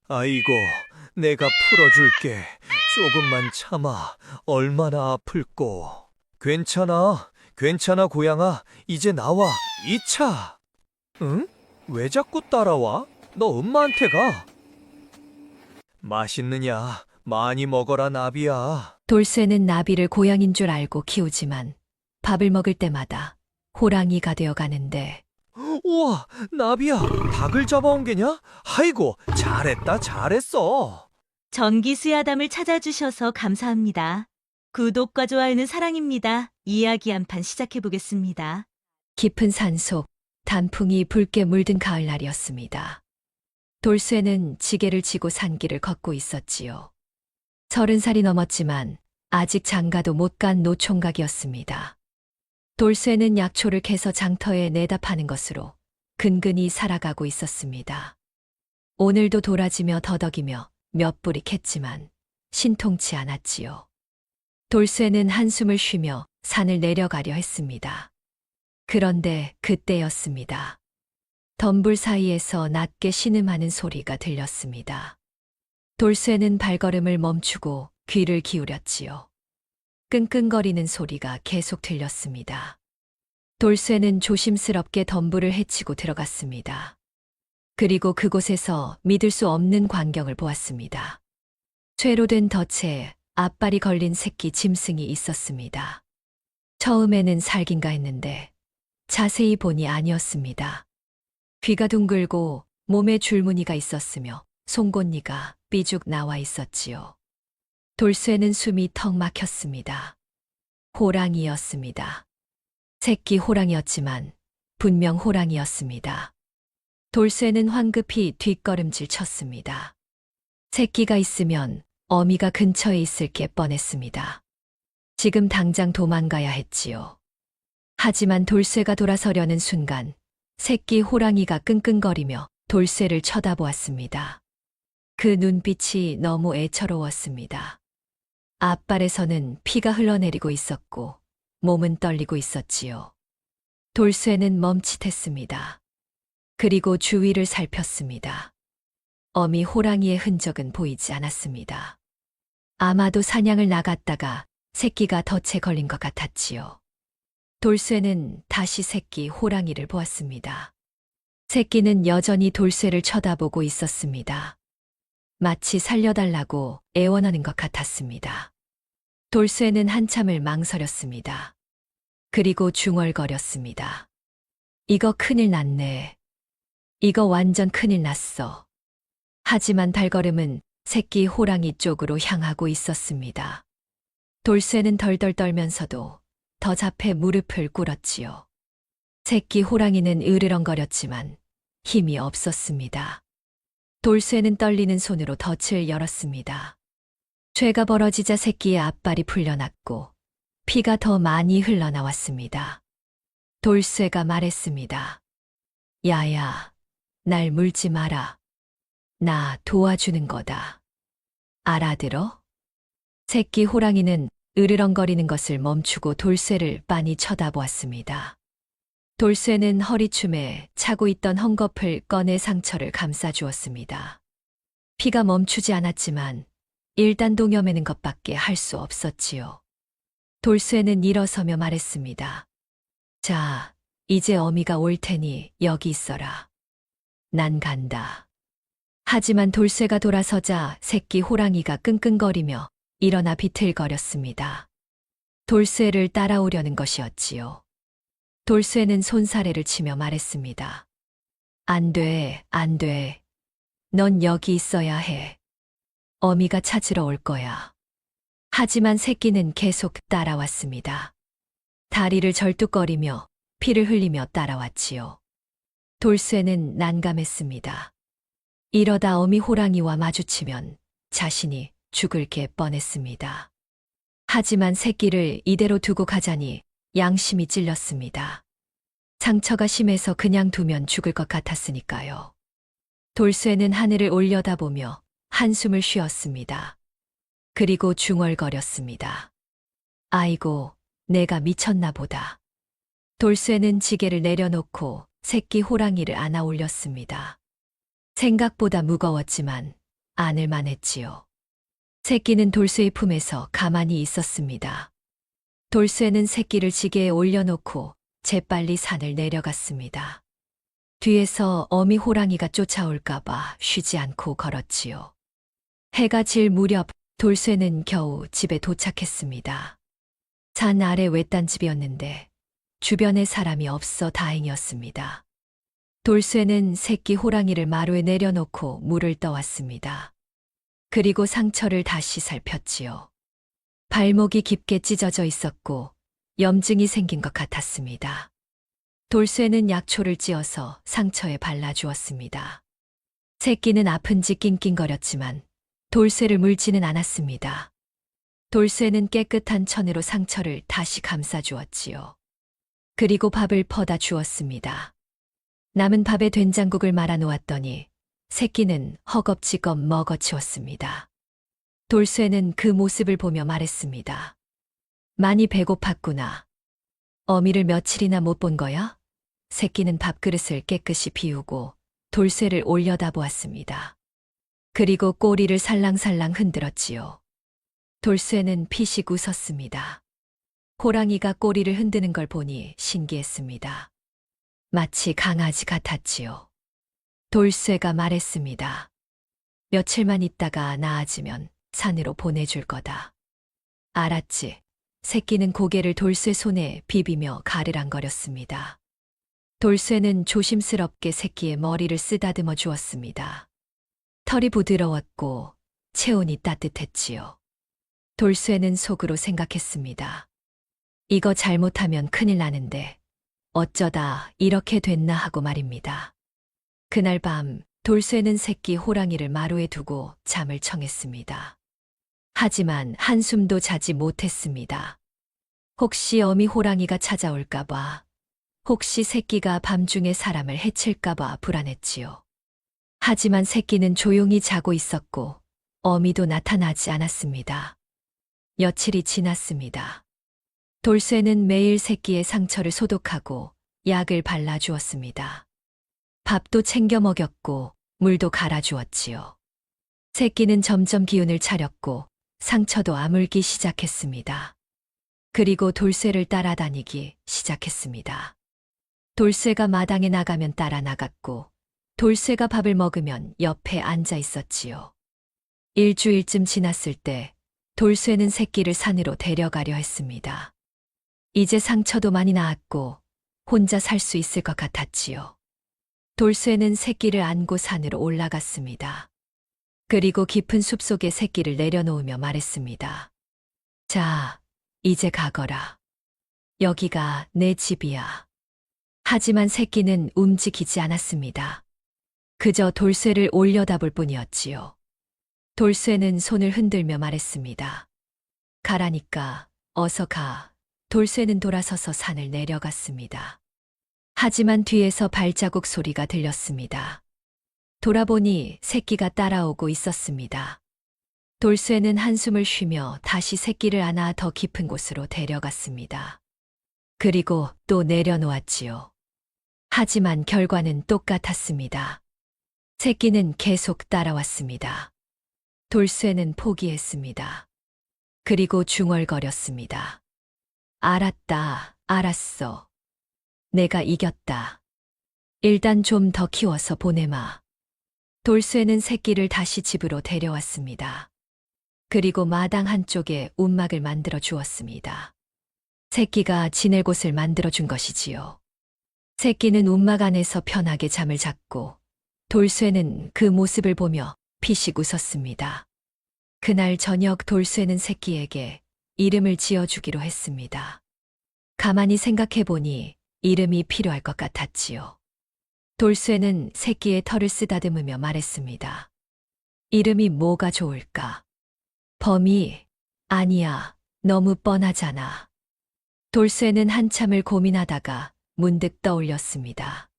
아이고, 내가 풀어줄게. 조금만 참아. 얼마나 아플꼬. 괜찮아. 괜찮아, 고양아. 이제 나와. 2차. 응? 왜 자꾸 따라와? 너 엄마한테 가. 맛있느냐? 많이 먹어라, 나비야. 돌쇠는 나비를 고양인 줄 알고 키우지만 밥을 먹을 때마다 호랑이가 되어 가는데 우와, 나비야. 닭을 잡아온 게냐? 아이고, 잘했다, 잘했어. 전기수야담을 찾아주셔서 감사합니다. 구독과 좋아요는 사랑입니다. 이야기 한 판 시작해 보겠습니다. 깊은 산속 단풍이 붉게 물든 가을날이었습니다. 돌쇠는 지게를 지고 산길을 걷고 있었지요. 30살이 넘었지만 아직 장가도 못 간 노총각이었습니다. 돌쇠는 약초를 캐서 장터에 내다 파는 것으로 근근히 살아가고 있었습니다. 오늘도 도라지며 더덕이며 몇 뿌리 캤지만 신통치 않았지요. 돌쇠는 한숨을 쉬며 산을 내려가려 했습니다. 그런데 그때였습니다. 덤불 사이에서 낮게 신음하는 소리가 들렸습니다. 돌쇠는 발걸음을 멈추고 귀를 기울였지요. 끙끙거리는 소리가 계속 들렸습니다. 돌쇠는 조심스럽게 덤불을 헤치고 들어갔습니다. 그리고 그곳에서 믿을 수 없는 광경을 보았습니다. 쇠로 된 덫에 앞발이 걸린 새끼 짐승이 있었습니다. 처음에는 살긴가 했는데 자세히 보니 아니었습니다. 귀가 둥글고 몸에 줄무늬가 있었으며 송곳니가 삐죽 나와 있었지요. 돌쇠는 숨이 턱 막혔습니다. 호랑이였습니다. 새끼 호랑이였지만 분명 호랑이였습니다. 돌쇠는 황급히 뒷걸음질 쳤습니다. 새끼가 있으면 어미가 근처에 있을 게 뻔했습니다. 지금 당장 도망가야 했지요. 하지만 돌쇠가 돌아서려는 순간 새끼 호랑이가 끙끙거리며 돌쇠를 쳐다보았습니다. 그 눈빛이 너무 애처로웠습니다. 앞발에서는 피가 흘러내리고 있었고 몸은 떨리고 있었지요. 돌쇠는 멈칫했습니다. 그리고 주위를 살폈습니다. 어미 호랑이의 흔적은 보이지 않았습니다. 아마도 사냥을 나갔다가 새끼가 덫에 걸린 것 같았지요. 돌쇠는 다시 새끼 호랑이를 보았습니다. 새끼는 여전히 돌쇠를 쳐다보고 있었습니다. 마치 살려달라고 애원하는 것 같았습니다. 돌쇠는 한참을 망설였습니다. 그리고 중얼거렸습니다. 이거 큰일 났네. 이거 완전 큰일 났어. 하지만 발걸음은 새끼 호랑이 쪽으로 향하고 있었습니다. 돌쇠는 덜덜 떨면서도 더 잡해 무릎을 꿇었지요. 새끼 호랑이는 으르렁거렸지만 힘이 없었습니다. 돌쇠는 떨리는 손으로 덫을 열었습니다. 죄가 벌어지자 새끼의 앞발이 풀려났고 피가 더 많이 흘러나왔습니다. 돌쇠가 말했습니다. 야야, 날 물지 마라. 나 도와주는 거다. 알아들어? 새끼 호랑이는 으르렁거리는 것을 멈추고 돌쇠를 빤히 쳐다보았습니다. 돌쇠는 허리춤에 차고 있던 헝겊을 꺼내 상처를 감싸주었습니다. 피가 멈추지 않았지만 일단 동여매는 것밖에 할 수 없었지요. 돌쇠는 일어서며 말했습니다. 자, 이제 어미가 올 테니 여기 있어라. 난 간다. 하지만 돌쇠가 돌아서자 새끼 호랑이가 끙끙거리며 일어나 비틀거렸습니다. 돌쇠를 따라오려는 것이었지요. 돌쇠는 손사래를 치며 말했습니다. 안 돼, 안 돼. 넌 여기 있어야 해. 어미가 찾으러 올 거야. 하지만 새끼는 계속 따라왔습니다. 다리를 절뚝거리며 피를 흘리며 따라왔지요. 돌쇠는 난감했습니다. 이러다 어미 호랑이와 마주치면 자신이 죽을 게 뻔했습니다. 하지만 새끼를 이대로 두고 가자니 양심이 찔렸습니다. 상처가 심해서 그냥 두면 죽을 것 같았으니까요. 돌쇠는 하늘을 올려다보며 한숨을 쉬었습니다. 그리고 중얼거렸습니다. 아이고, 내가 미쳤나 보다. 돌쇠는 지게를 내려놓고 새끼 호랑이를 안아 올렸습니다. 생각보다 무거웠지만 안을만 했지요. 새끼는 돌쇠의 품에서 가만히 있었습니다. 돌쇠는 새끼를 지게에 올려놓고 재빨리 산을 내려갔습니다. 뒤에서 어미 호랑이가 쫓아올까봐 쉬지 않고 걸었지요. 해가 질 무렵 돌쇠는 겨우 집에 도착했습니다. 산 아래 외딴 집이었는데 주변에 사람이 없어 다행이었습니다. 돌쇠는 새끼 호랑이를 마루에 내려놓고 물을 떠왔습니다. 그리고 상처를 다시 살폈지요. 발목이 깊게 찢어져 있었고 염증이 생긴 것 같았습니다. 돌쇠는 약초를 찧어서 상처에 발라주었습니다. 새끼는 아픈지 낑낑거렸지만 돌쇠를 물지는 않았습니다. 돌쇠는 깨끗한 천으로 상처를 다시 감싸주었지요. 그리고 밥을 퍼다 주었습니다. 남은 밥에 된장국을 말아 놓았더니 새끼는 허겁지겁 먹어치웠습니다. 돌쇠는 그 모습을 보며 말했습니다. 많이 배고팠구나. 어미를 며칠이나 못 본 거야? 새끼는 밥그릇을 깨끗이 비우고 돌쇠를 올려다 보았습니다. 그리고 꼬리를 살랑살랑 흔들었지요. 돌쇠는 피식 웃었습니다. 호랑이가 꼬리를 흔드는 걸 보니 신기했습니다. 마치 강아지 같았지요. 돌쇠가 말했습니다. 며칠만 있다가 나아지면 산으로 보내줄 거다. 알았지? 새끼는 고개를 돌쇠 손에 비비며 가르랑거렸습니다. 돌쇠는 조심스럽게 새끼의 머리를 쓰다듬어 주었습니다. 털이 부드러웠고 체온이 따뜻했지요. 돌쇠는 속으로 생각했습니다. 이거 잘못하면 큰일 나는데 어쩌다 이렇게 됐나 하고 말입니다. 그날 밤 돌쇠는 새끼 호랑이를 마루에 두고 잠을 청했습니다. 하지만 한숨도 자지 못했습니다. 혹시 어미 호랑이가 찾아올까봐, 혹시 새끼가 밤중에 사람을 해칠까봐 불안했지요. 하지만 새끼는 조용히 자고 있었고 어미도 나타나지 않았습니다. 며칠이 지났습니다. 돌쇠는 매일 새끼의 상처를 소독하고 약을 발라주었습니다. 밥도 챙겨 먹였고 물도 갈아주었지요. 새끼는 점점 기운을 차렸고 상처도 아물기 시작했습니다. 그리고 돌쇠를 따라다니기 시작했습니다. 돌쇠가 마당에 나가면 따라 나갔고 돌쇠가 밥을 먹으면 옆에 앉아 있었지요. 일주일쯤 지났을 때 돌쇠는 새끼를 산으로 데려가려 했습니다. 이제 상처도 많이 나았고 혼자 살 수 있을 것 같았지요. 돌쇠는 새끼를 안고 산으로 올라갔습니다. 그리고 깊은 숲속에 새끼를 내려놓으며 말했습니다. 자, 이제 가거라. 여기가 내 집이야. 하지만 새끼는 움직이지 않았습니다. 그저 돌쇠를 올려다볼 뿐이었지요. 돌쇠는 손을 흔들며 말했습니다. 가라니까 어서 가. 돌쇠는 돌아서서 산을 내려갔습니다. 하지만 뒤에서 발자국 소리가 들렸습니다. 돌아보니 새끼가 따라오고 있었습니다. 돌쇠는 한숨을 쉬며 다시 새끼를 안아 더 깊은 곳으로 데려갔습니다. 그리고 또 내려놓았지요. 하지만 결과는 똑같았습니다. 새끼는 계속 따라왔습니다. 돌쇠는 포기했습니다. 그리고 중얼거렸습니다. 알았다, 알았어. 내가 이겼다. 일단 좀 더 키워서 보내마. 돌쇠는 새끼를 다시 집으로 데려왔습니다. 그리고 마당 한쪽에 움막을 만들어 주었습니다. 새끼가 지낼 곳을 만들어 준 것이지요. 새끼는 움막 안에서 편하게 잠을 잤고 돌쇠는 그 모습을 보며 피식 웃었습니다. 그날 저녁 돌쇠는 새끼에게 이름을 지어주기로 했습니다. 가만히 생각해보니 이름이 필요할 것 같았지요. 돌쇠는 새끼의 털을 쓰다듬으며 말했습니다. 이름이 뭐가 좋을까? 범이, 아니야, 너무 뻔하잖아. 돌쇠는 한참을 고민하다가 문득 떠올렸습니다.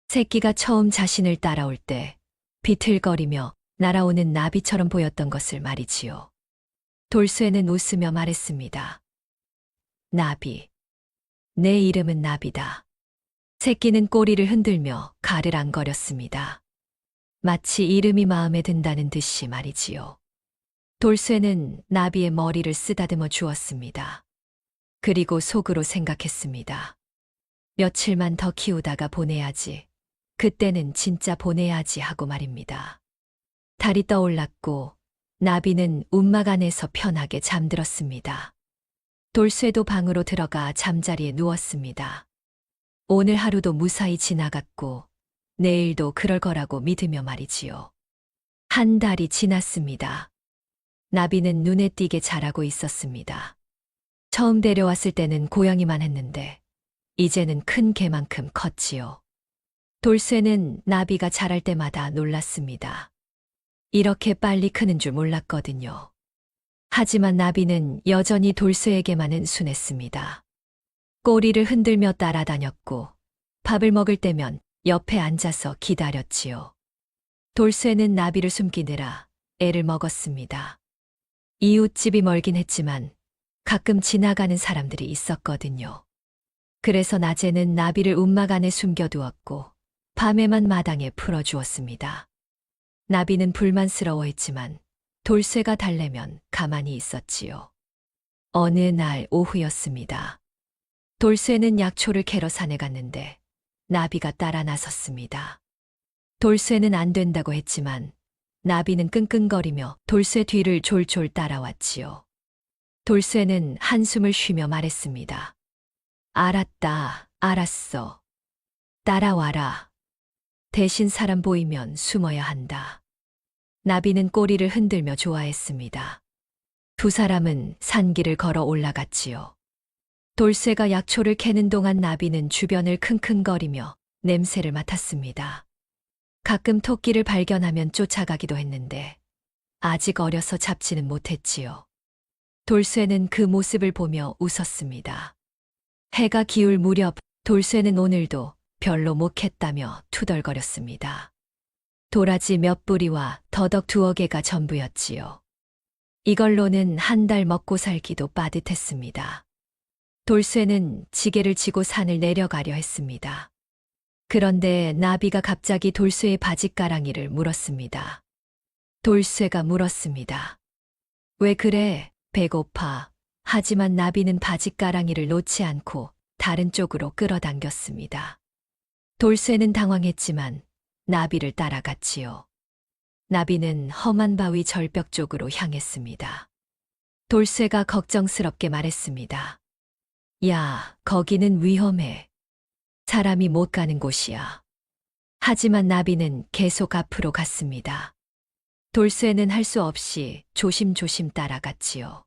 새끼가 처음 자신을 따라올 때 비틀거리며 날아오는 나비처럼 보였던 것을 말이지요. 돌쇠는 웃으며 말했습니다. 나비. 내 이름은 나비다. 새끼는 꼬리를 흔들며 가르랑거렸습니다. 마치 이름이 마음에 든다는 듯이 말이지요. 돌쇠는 나비의 머리를 쓰다듬어 주었습니다. 그리고 속으로 생각했습니다. 며칠만 더 키우다가 보내야지. 그때는 진짜 보내야지 하고 말입니다. 달이 떠올랐고 나비는 움막 안에서 편하게 잠들었습니다. 돌쇠도 방으로 들어가 잠자리에 누웠습니다. 오늘 하루도 무사히 지나갔고 내일도 그럴 거라고 믿으며 말이지요. 한 달이 지났습니다. 나비는 눈에 띄게 자라고 있었습니다. 처음 데려왔을 때는 고양이만 했는데 이제는 큰 개만큼 컸지요. 돌쇠는 나비가 자랄 때마다 놀랐습니다. 이렇게 빨리 크는 줄 몰랐거든요. 하지만 나비는 여전히 돌쇠에게만은 순했습니다. 꼬리를 흔들며 따라다녔고 밥을 먹을 때면 옆에 앉아서 기다렸지요. 돌쇠는 나비를 숨기느라 애를 먹었습니다. 이웃집이 멀긴 했지만 가끔 지나가는 사람들이 있었거든요. 그래서 낮에는 나비를 움막 안에 숨겨두었고 밤에만 마당에 풀어주었습니다. 나비는 불만스러워했지만 돌쇠가 달래면 가만히 있었지요. 어느 날 오후였습니다. 돌쇠는 약초를 캐러 산에 갔는데 나비가 따라 나섰습니다. 돌쇠는 안 된다고 했지만 나비는 끙끙거리며 돌쇠 뒤를 졸졸 따라왔지요. 돌쇠는 한숨을 쉬며 말했습니다. 알았다, 알았어. 따라와라. 대신 사람 보이면 숨어야 한다. 나비는 꼬리를 흔들며 좋아했습니다. 두 사람은 산길을 걸어 올라갔지요. 돌쇠가 약초를 캐는 동안 나비는 주변을 킁킁거리며 냄새를 맡았습니다. 가끔 토끼를 발견하면 쫓아가기도 했는데 아직 어려서 잡지는 못했지요. 돌쇠는 그 모습을 보며 웃었습니다. 해가 기울 무렵 돌쇠는 오늘도 별로 못 캤다며 투덜거렸습니다. 도라지 몇 뿌리와 더덕 2-개가 전부였지요. 이걸로는 한 달 먹고 살기도 빠듯했습니다. 돌쇠는 지게를 지고 산을 내려가려 했습니다. 그런데 나비가 갑자기 돌쇠의 바짓가랑이를 물었습니다. 돌쇠가 물었습니다. 왜 그래? 배고파. 하지만 나비는 바짓가랑이를 놓지 않고 다른 쪽으로 끌어당겼습니다. 돌쇠는 당황했지만 나비를 따라갔지요. 나비는 험한 바위 절벽 쪽으로 향했습니다. 돌쇠가 걱정스럽게 말했습니다. 야, 거기는 위험해. 사람이 못 가는 곳이야. 하지만 나비는 계속 앞으로 갔습니다. 돌쇠는 할 수 없이 조심조심 따라갔지요.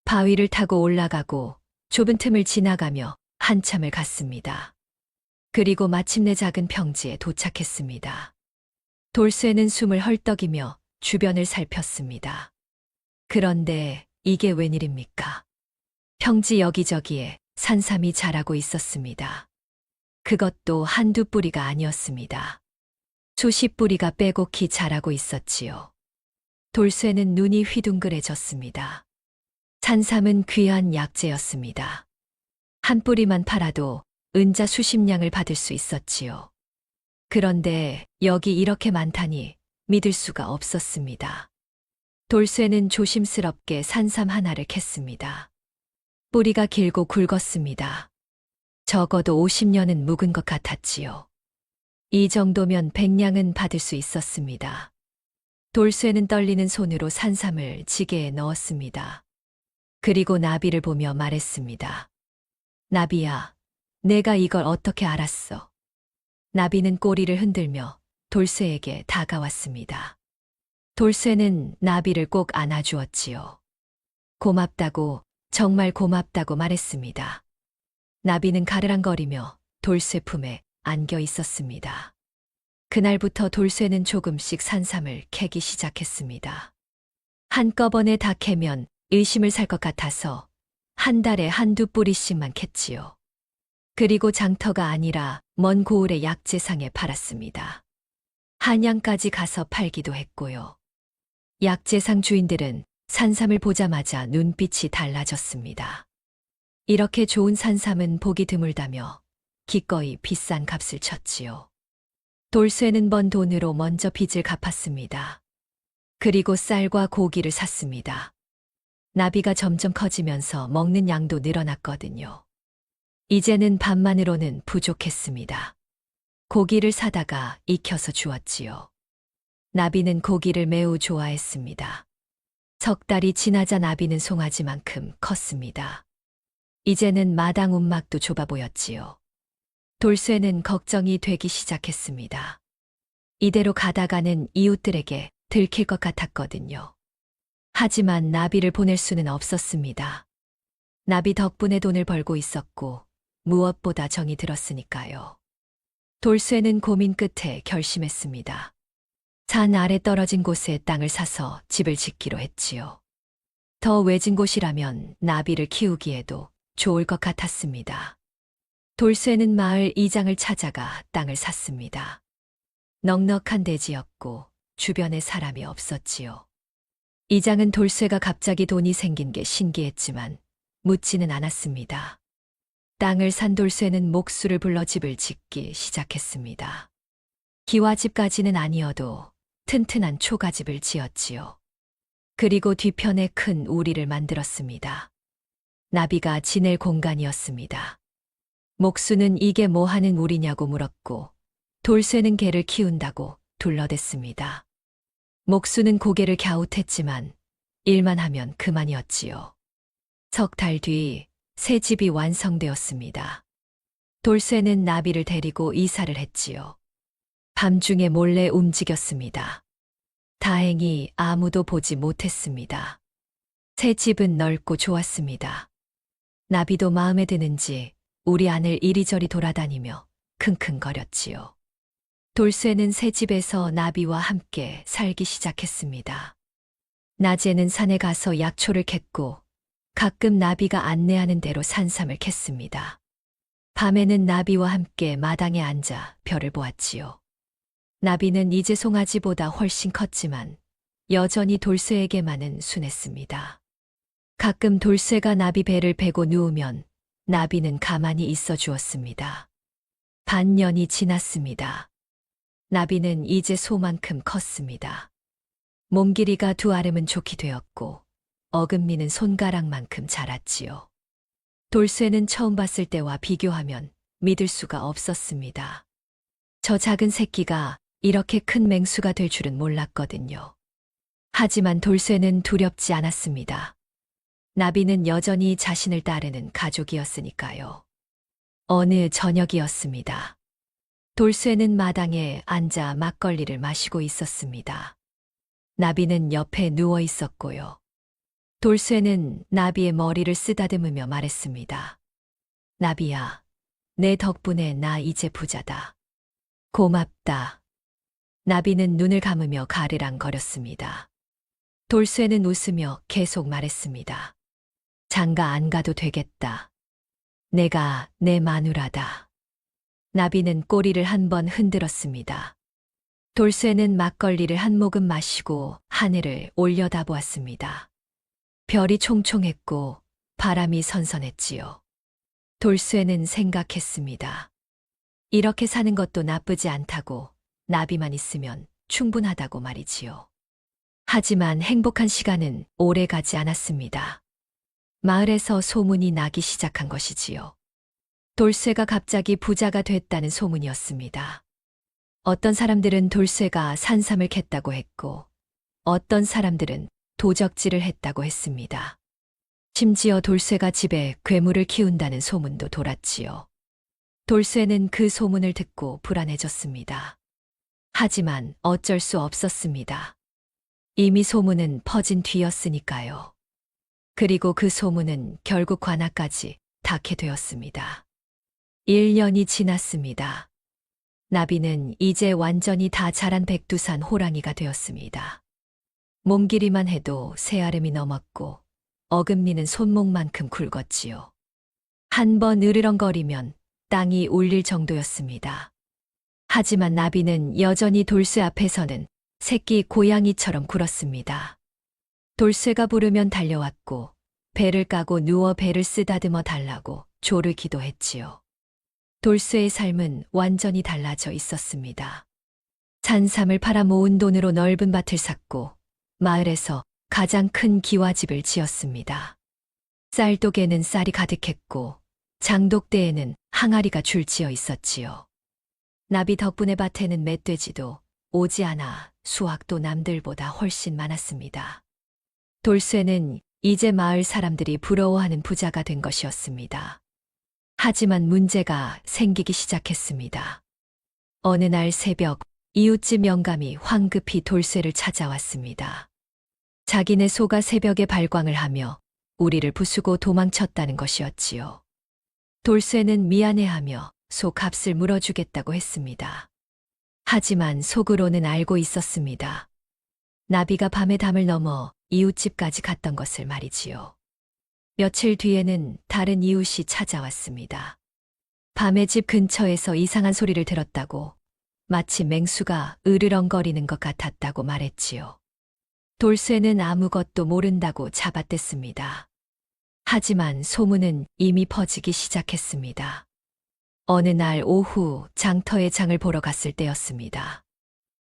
바위를 타고 올라가고 좁은 틈을 지나가며 한참을 갔습니다. 그리고 마침내 작은 평지에 도착했습니다. 돌쇠는 숨을 헐떡이며 주변을 살폈습니다. 그런데 이게 웬일입니까? 평지 여기저기에 산삼이 자라고 있었습니다. 그것도 한두 뿌리가 아니었습니다. 수십 뿌리가 빼곡히 자라고 있었지요. 돌쇠는 눈이 휘둥그레졌습니다. 산삼은 귀한 약재였습니다. 한 뿌리만 팔아도 은자 수십 냥을 받을 수 있었지요. 그런데 여기 이렇게 많다니 믿을 수가 없었습니다. 돌쇠는 조심스럽게 산삼 하나를 캤습니다. 뿌리가 길고 굵었습니다. 적어도 50년은 묵은 것 같았지요. 이 정도면 100냥은 받을 수 있었습니다. 돌쇠는 떨리는 손으로 산삼을 지게에 넣었습니다. 그리고 나비를 보며 말했습니다. 나비야, 내가 이걸 어떻게 알았어? 나비는 꼬리를 흔들며 돌쇠에게 다가왔습니다. 돌쇠는 나비를 꼭 안아주었지요. 고맙다고, 정말 고맙다고 말했습니다. 나비는 가르랑거리며 돌쇠 품에 안겨 있었습니다. 그날부터 돌쇠는 조금씩 산삼을 캐기 시작했습니다. 한꺼번에 다 캐면 의심을 살 것 같아서 한 달에 한두 뿌리씩만 캤지요. 그리고 장터가 아니라 먼 고을의 약재상에 팔았습니다. 한양까지 가서 팔기도 했고요. 약재상 주인들은 산삼을 보자마자 눈빛이 달라졌습니다. 이렇게 좋은 산삼은 보기 드물다며 기꺼이 비싼 값을 쳤지요. 돌쇠는 번 돈으로 먼저 빚을 갚았습니다. 그리고 쌀과 고기를 샀습니다. 나비가 점점 커지면서 먹는 양도 늘어났거든요. 이제는 밥만으로는 부족했습니다. 고기를 사다가 익혀서 주었지요. 나비는 고기를 매우 좋아했습니다. 석 달이 지나자 나비는 송아지만큼 컸습니다. 이제는 마당 움막도 좁아 보였지요. 돌쇠는 걱정이 되기 시작했습니다. 이대로 가다가는 이웃들에게 들킬 것 같았거든요. 하지만 나비를 보낼 수는 없었습니다. 나비 덕분에 돈을 벌고 있었고 무엇보다 정이 들었으니까요. 돌쇠는 고민 끝에 결심했습니다. 산 아래 떨어진 곳에 땅을 사서 집을 짓기로 했지요. 더 외진 곳이라면 나비를 키우기에도 좋을 것 같았습니다. 돌쇠는 마을 이장을 찾아가 땅을 샀습니다. 넉넉한 대지였고 주변에 사람이 없었지요. 이장은 돌쇠가 갑자기 돈이 생긴 게 신기했지만 묻지는 않았습니다. 땅을 산 돌쇠는 목수를 불러 집을 짓기 시작했습니다. 기와집까지는 아니어도 튼튼한 초가집을 지었지요. 그리고 뒤편에 큰 우리를 만들었습니다. 나비가 지낼 공간이었습니다. 목수는 이게 뭐 하는 우리냐고 물었고 돌쇠는 개를 키운다고 둘러댔습니다. 목수는 고개를 갸웃했지만 일만 하면 그만이었지요. 석 달 뒤 새 집이 완성되었습니다. 돌쇠는 나비를 데리고 이사를 했지요. 밤중에 몰래 움직였습니다. 다행히 아무도 보지 못했습니다. 새 집은 넓고 좋았습니다. 나비도 마음에 드는지 우리 안을 이리저리 돌아다니며 킁킁거렸지요. 돌쇠는 새 집에서 나비와 함께 살기 시작했습니다. 낮에는 산에 가서 약초를 캤고 가끔 나비가 안내하는 대로 산삼을 캤습니다. 밤에는 나비와 함께 마당에 앉아 별을 보았지요. 나비는 이제 송아지보다 훨씬 컸지만 여전히 돌쇠에게만은 순했습니다. 가끔 돌쇠가 나비 배를 베고 누우면 나비는 가만히 있어 주었습니다. 반년이 지났습니다. 나비는 이제 소만큼 컸습니다. 몸 길이가 두 아름은 좋게 되었고 어금니는 손가락만큼 자랐지요. 돌쇠는 처음 봤을 때와 비교하면 믿을 수가 없었습니다. 저 작은 새끼가 이렇게 큰 맹수가 될 줄은 몰랐거든요. 하지만 돌쇠는 두렵지 않았습니다. 나비는 여전히 자신을 따르는 가족이었으니까요. 어느 저녁이었습니다. 돌쇠는 마당에 앉아 막걸리를 마시고 있었습니다. 나비는 옆에 누워 있었고요. 돌쇠는 나비의 머리를 쓰다듬으며 말했습니다. 나비야, 내 덕분에 나 이제 부자다. 고맙다. 나비는 눈을 감으며 가르랑거렸습니다. 돌쇠는 웃으며 계속 말했습니다. 장가 안 가도 되겠다. 내가 내 마누라다. 나비는 꼬리를 한번 흔들었습니다. 돌쇠는 막걸리를 한 모금 마시고 하늘을 올려다보았습니다. 별이 총총했고 바람이 선선했지요. 돌쇠는 생각했습니다. 이렇게 사는 것도 나쁘지 않다고, 나비만 있으면 충분하다고 말이지요. 하지만 행복한 시간은 오래 가지 않았습니다. 마을에서 소문이 나기 시작한 것이지요. 돌쇠가 갑자기 부자가 됐다는 소문이었습니다. 어떤 사람들은 돌쇠가 산삼을 캤다고 했고, 어떤 사람들은 도적질을 했다고 했습니다. 심지어 돌쇠가 집에 괴물을 키운다는 소문도 돌았지요. 돌쇠는 그 소문을 듣고 불안해졌습니다. 하지만 어쩔 수 없었습니다. 이미 소문은 퍼진 뒤였으니까요. 그리고 그 소문은 결국 관아까지 닿게 되었습니다. 1년이 지났습니다. 나비는 이제 완전히 다 자란 백두산 호랑이가 되었습니다. 몸 길이만 해도 세 아름이 넘었고 어금니는 손목만큼 굵었지요. 한 번 으르렁거리면 땅이 울릴 정도였습니다. 하지만 나비는 여전히 돌쇠 앞에서는 새끼 고양이처럼 굴었습니다. 돌쇠가 부르면 달려왔고 배를 까고 누워 배를 쓰다듬어 달라고 조를 기도했지요. 돌쇠의 삶은 완전히 달라져 있었습니다. 산삼을 팔아 모은 돈으로 넓은 밭을 샀고 마을에서 가장 큰 기와집을 지었습니다. 쌀독에는 쌀이 가득했고 장독대에는 항아리가 줄지어 있었지요. 나비 덕분에 밭에는 멧돼지도 오지 않아 수확도 남들보다 훨씬 많았습니다. 돌쇠는 이제 마을 사람들이 부러워하는 부자가 된 것이었습니다. 하지만 문제가 생기기 시작했습니다. 어느 날 새벽 이웃집 영감이 황급히 돌쇠를 찾아왔습니다. 자기네 소가 새벽에 발광을 하며 우리를 부수고 도망쳤다는 것이었지요. 돌쇠는 미안해하며 소 값을 물어주겠다고 했습니다. 하지만 속으로는 알고 있었습니다. 나비가 밤에 담을 넘어 이웃집까지 갔던 것을 말이지요. 며칠 뒤에는 다른 이웃이 찾아왔습니다. 밤에 집 근처에서 이상한 소리를 들었다고, 마치 맹수가 으르렁거리는 것 같았다고 말했지요. 돌쇠는 아무것도 모른다고 잡아댔습니다. 하지만 소문은 이미 퍼지기 시작했습니다. 어느 날 오후 장터에 장을 보러 갔을 때였습니다.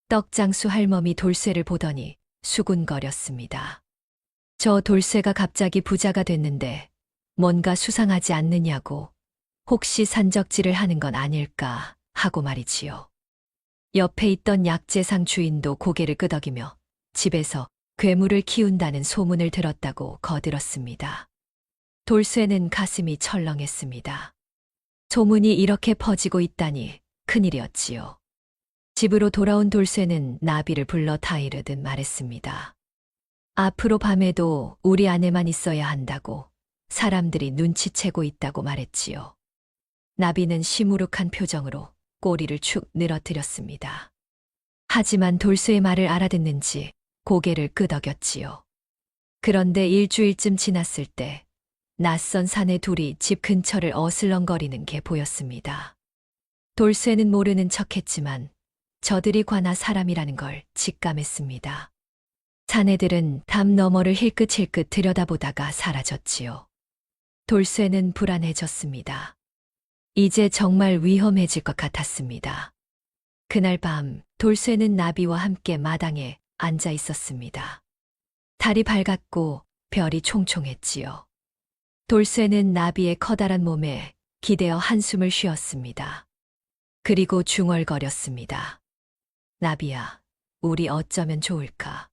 떡장수 할멈이 돌쇠를 보더니 수군거렸습니다. 저 돌쇠가 갑자기 부자가 됐는데 뭔가 수상하지 않느냐고, 혹시 산적질을 하는 건 아닐까 하고 말이지요. 옆에 있던 약재상 주인도 고개를 끄덕이며 집에서 괴물을 키운다는 소문을 들었다고 거들었습니다. 돌쇠는 가슴이 철렁했습니다. 소문이 이렇게 퍼지고 있다니 큰일이었지요. 집으로 돌아온 돌쇠는 나비를 불러 타이르듯 말했습니다. 앞으로 밤에도 우리 안에만 있어야 한다고, 사람들이 눈치채고 있다고 말했지요. 나비는 시무룩한 표정으로 꼬리를 축 늘어뜨렸습니다. 하지만 돌쇠의 말을 알아듣는지 고개를 끄덕였지요. 그런데 일주일쯤 지났을 때 낯선 사내 둘이 집 근처를 어슬렁거리는 게 보였습니다. 돌쇠는 모르는 척했지만 저들이 관아 사람이라는 걸 직감했습니다. 사내들은 담 너머를 힐끗힐끗 들여다보다가 사라졌지요. 돌쇠는 불안해졌습니다. 이제 정말 위험해질 것 같았습니다. 그날 밤 돌쇠는 나비와 함께 마당에 앉아 있었습니다. 달이 밝았고 별이 총총했지요. 돌쇠는 나비의 커다란 몸에 기대어 한숨을 쉬었습니다. 그리고 중얼거렸습니다. 나비야, 우리 어쩌면 좋을까?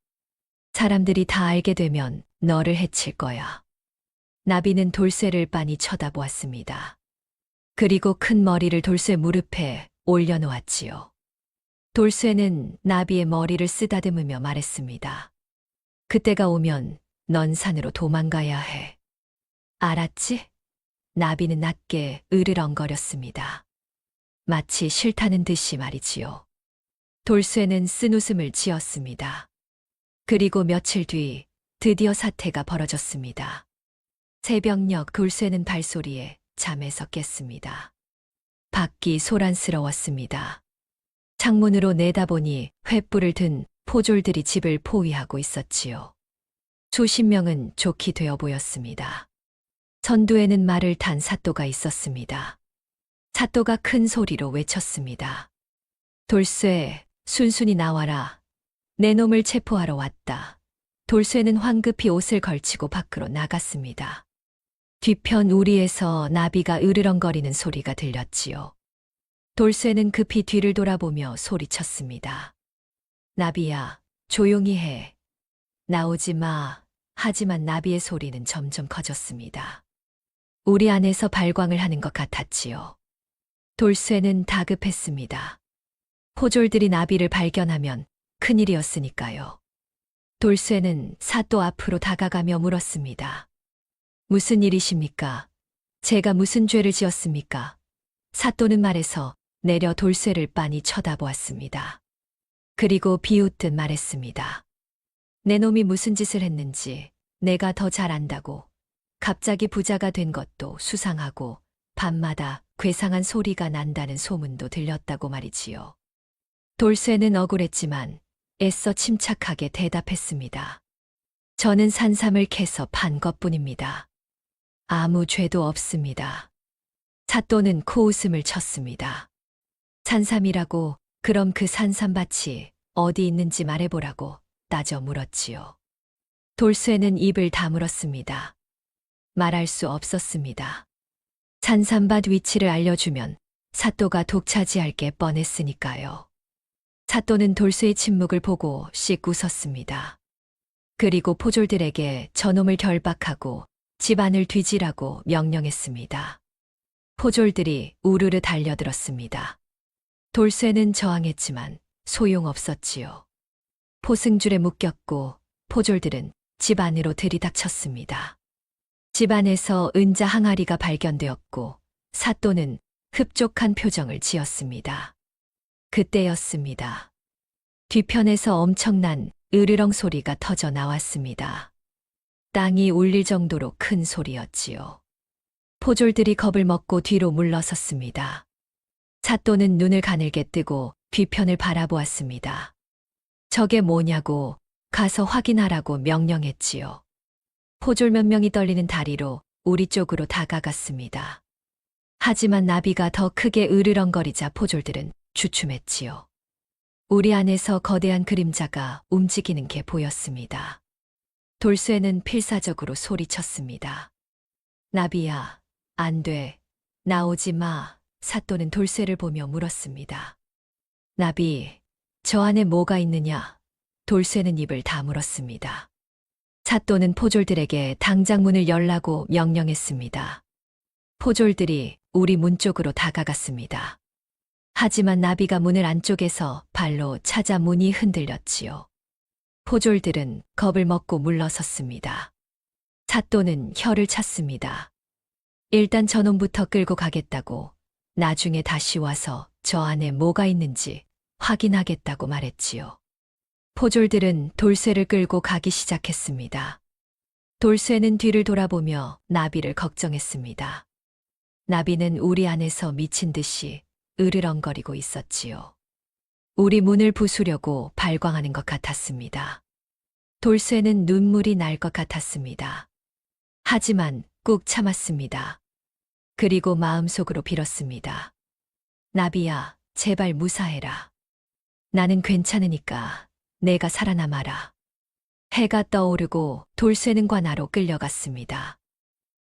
사람들이 다 알게 되면 너를 해칠 거야. 나비는 돌쇠를 빤히 쳐다보았습니다. 그리고 큰 머리를 돌쇠 무릎에 올려놓았지요. 돌쇠는 나비의 머리를 쓰다듬으며 말했습니다. 그때가 오면 넌 산으로 도망가야 해. 알았지? 나비는 낮게 으르렁거렸습니다. 마치 싫다는 듯이 말이지요. 돌쇠는 쓴웃음을 지었습니다. 그리고 며칠 뒤 드디어 사태가 벌어졌습니다. 새벽녘 돌쇠는 발소리에 잠에서 깼습니다. 밖이 소란스러웠습니다. 창문으로 내다보니 횃불을 든 포졸들이 집을 포위하고 있었지요. 수십 명은 좋게 되어 보였습니다. 선두에는 말을 탄 사또가 있었습니다. 사또가 큰 소리로 외쳤습니다. 돌쇠, 순순히 나와라. 내 놈을 체포하러 왔다. 돌쇠는 황급히 옷을 걸치고 밖으로 나갔습니다. 뒤편 우리에서 나비가 으르렁거리는 소리가 들렸지요. 돌쇠는 급히 뒤를 돌아보며 소리쳤습니다. 나비야, 조용히 해. 나오지 마. 하지만 나비의 소리는 점점 커졌습니다. 우리 안에서 발광을 하는 것 같았지요. 돌쇠는 다급했습니다. 포졸들이 나비를 발견하면 큰일이었으니까요. 돌쇠는 사또 앞으로 다가가며 물었습니다. 무슨 일이십니까? 제가 무슨 죄를 지었습니까? 사또는 말해서 내려 돌쇠를 빤히 쳐다보았습니다. 그리고 비웃듯 말했습니다. 내 놈이 무슨 짓을 했는지 내가 더 잘 안다고. 갑자기 부자가 된 것도 수상하고 밤마다 괴상한 소리가 난다는 소문도 들렸다고 말이지요. 돌쇠는 억울했지만 애써 침착하게 대답했습니다. 저는 산삼을 캐서 판 것뿐입니다. 아무 죄도 없습니다. 사또는 코웃음을 쳤습니다. 산삼이라고 그럼 그 산삼밭이 어디 있는지 말해보라고 따져 물었지요. 돌쇠는 입을 다물었습니다. 말할 수 없었습니다. 산삼밭 위치를 알려주면 사또가 독차지할 게 뻔했으니까요. 사또는 돌쇠의 침묵을 보고 씩 웃었습니다. 그리고 포졸들에게 저놈을 결박하고 집안을 뒤지라고 명령했습니다. 포졸들이 우르르 달려들었습니다. 돌쇠는 저항했지만 소용없었지요. 포승줄에 묶였고 포졸들은 집 안으로 들이닥쳤습니다. 집 안에서 은자 항아리가 발견되었고 사또는 흡족한 표정을 지었습니다. 그때였습니다. 뒤편에서 엄청난 으르렁 소리가 터져 나왔습니다. 땅이 울릴 정도로 큰 소리였지요. 포졸들이 겁을 먹고 뒤로 물러섰습니다. 사또는 눈을 가늘게 뜨고 뒤편을 바라보았습니다. 저게 뭐냐고 가서 확인하라고 명령했지요. 포졸 몇 명이 떨리는 다리로 우리 쪽으로 다가갔습니다. 하지만 나비가 더 크게 으르렁거리자 포졸들은 주춤했지요. 우리 안에서 거대한 그림자가 움직이는 게 보였습니다. 돌쇠는 필사적으로 소리쳤습니다. 나비야, 안 돼. 나오지 마. 사또는 돌쇠를 보며 물었습니다. 나비, 저 안에 뭐가 있느냐? 돌쇠는 입을 다물었습니다. 사또는 포졸들에게 당장 문을 열라고 명령했습니다. 포졸들이 우리 문 쪽으로 다가갔습니다. 하지만 나비가 문을 안쪽에서 발로 찾아 문이 흔들렸지요. 포졸들은 겁을 먹고 물러섰습니다. 사또는 혀를 찼습니다. 일단 저놈부터 끌고 가겠다고, 나중에 다시 와서 저 안에 뭐가 있는지 확인하겠다고 말했지요. 포졸들은 돌쇠를 끌고 가기 시작했습니다. 돌쇠는 뒤를 돌아보며 나비를 걱정했습니다. 나비는 우리 안에서 미친 듯이 으르렁거리고 있었지요. 우리 문을 부수려고 발광하는 것 같았습니다. 돌쇠는 눈물이 날 것 같았습니다. 하지만 꾹 참았습니다. 그리고 마음속으로 빌었습니다. 나비야, 제발 무사해라. 나는 괜찮으니까 내가 살아남아라. 해가 떠오르고 돌쇠는 관아로 끌려갔습니다.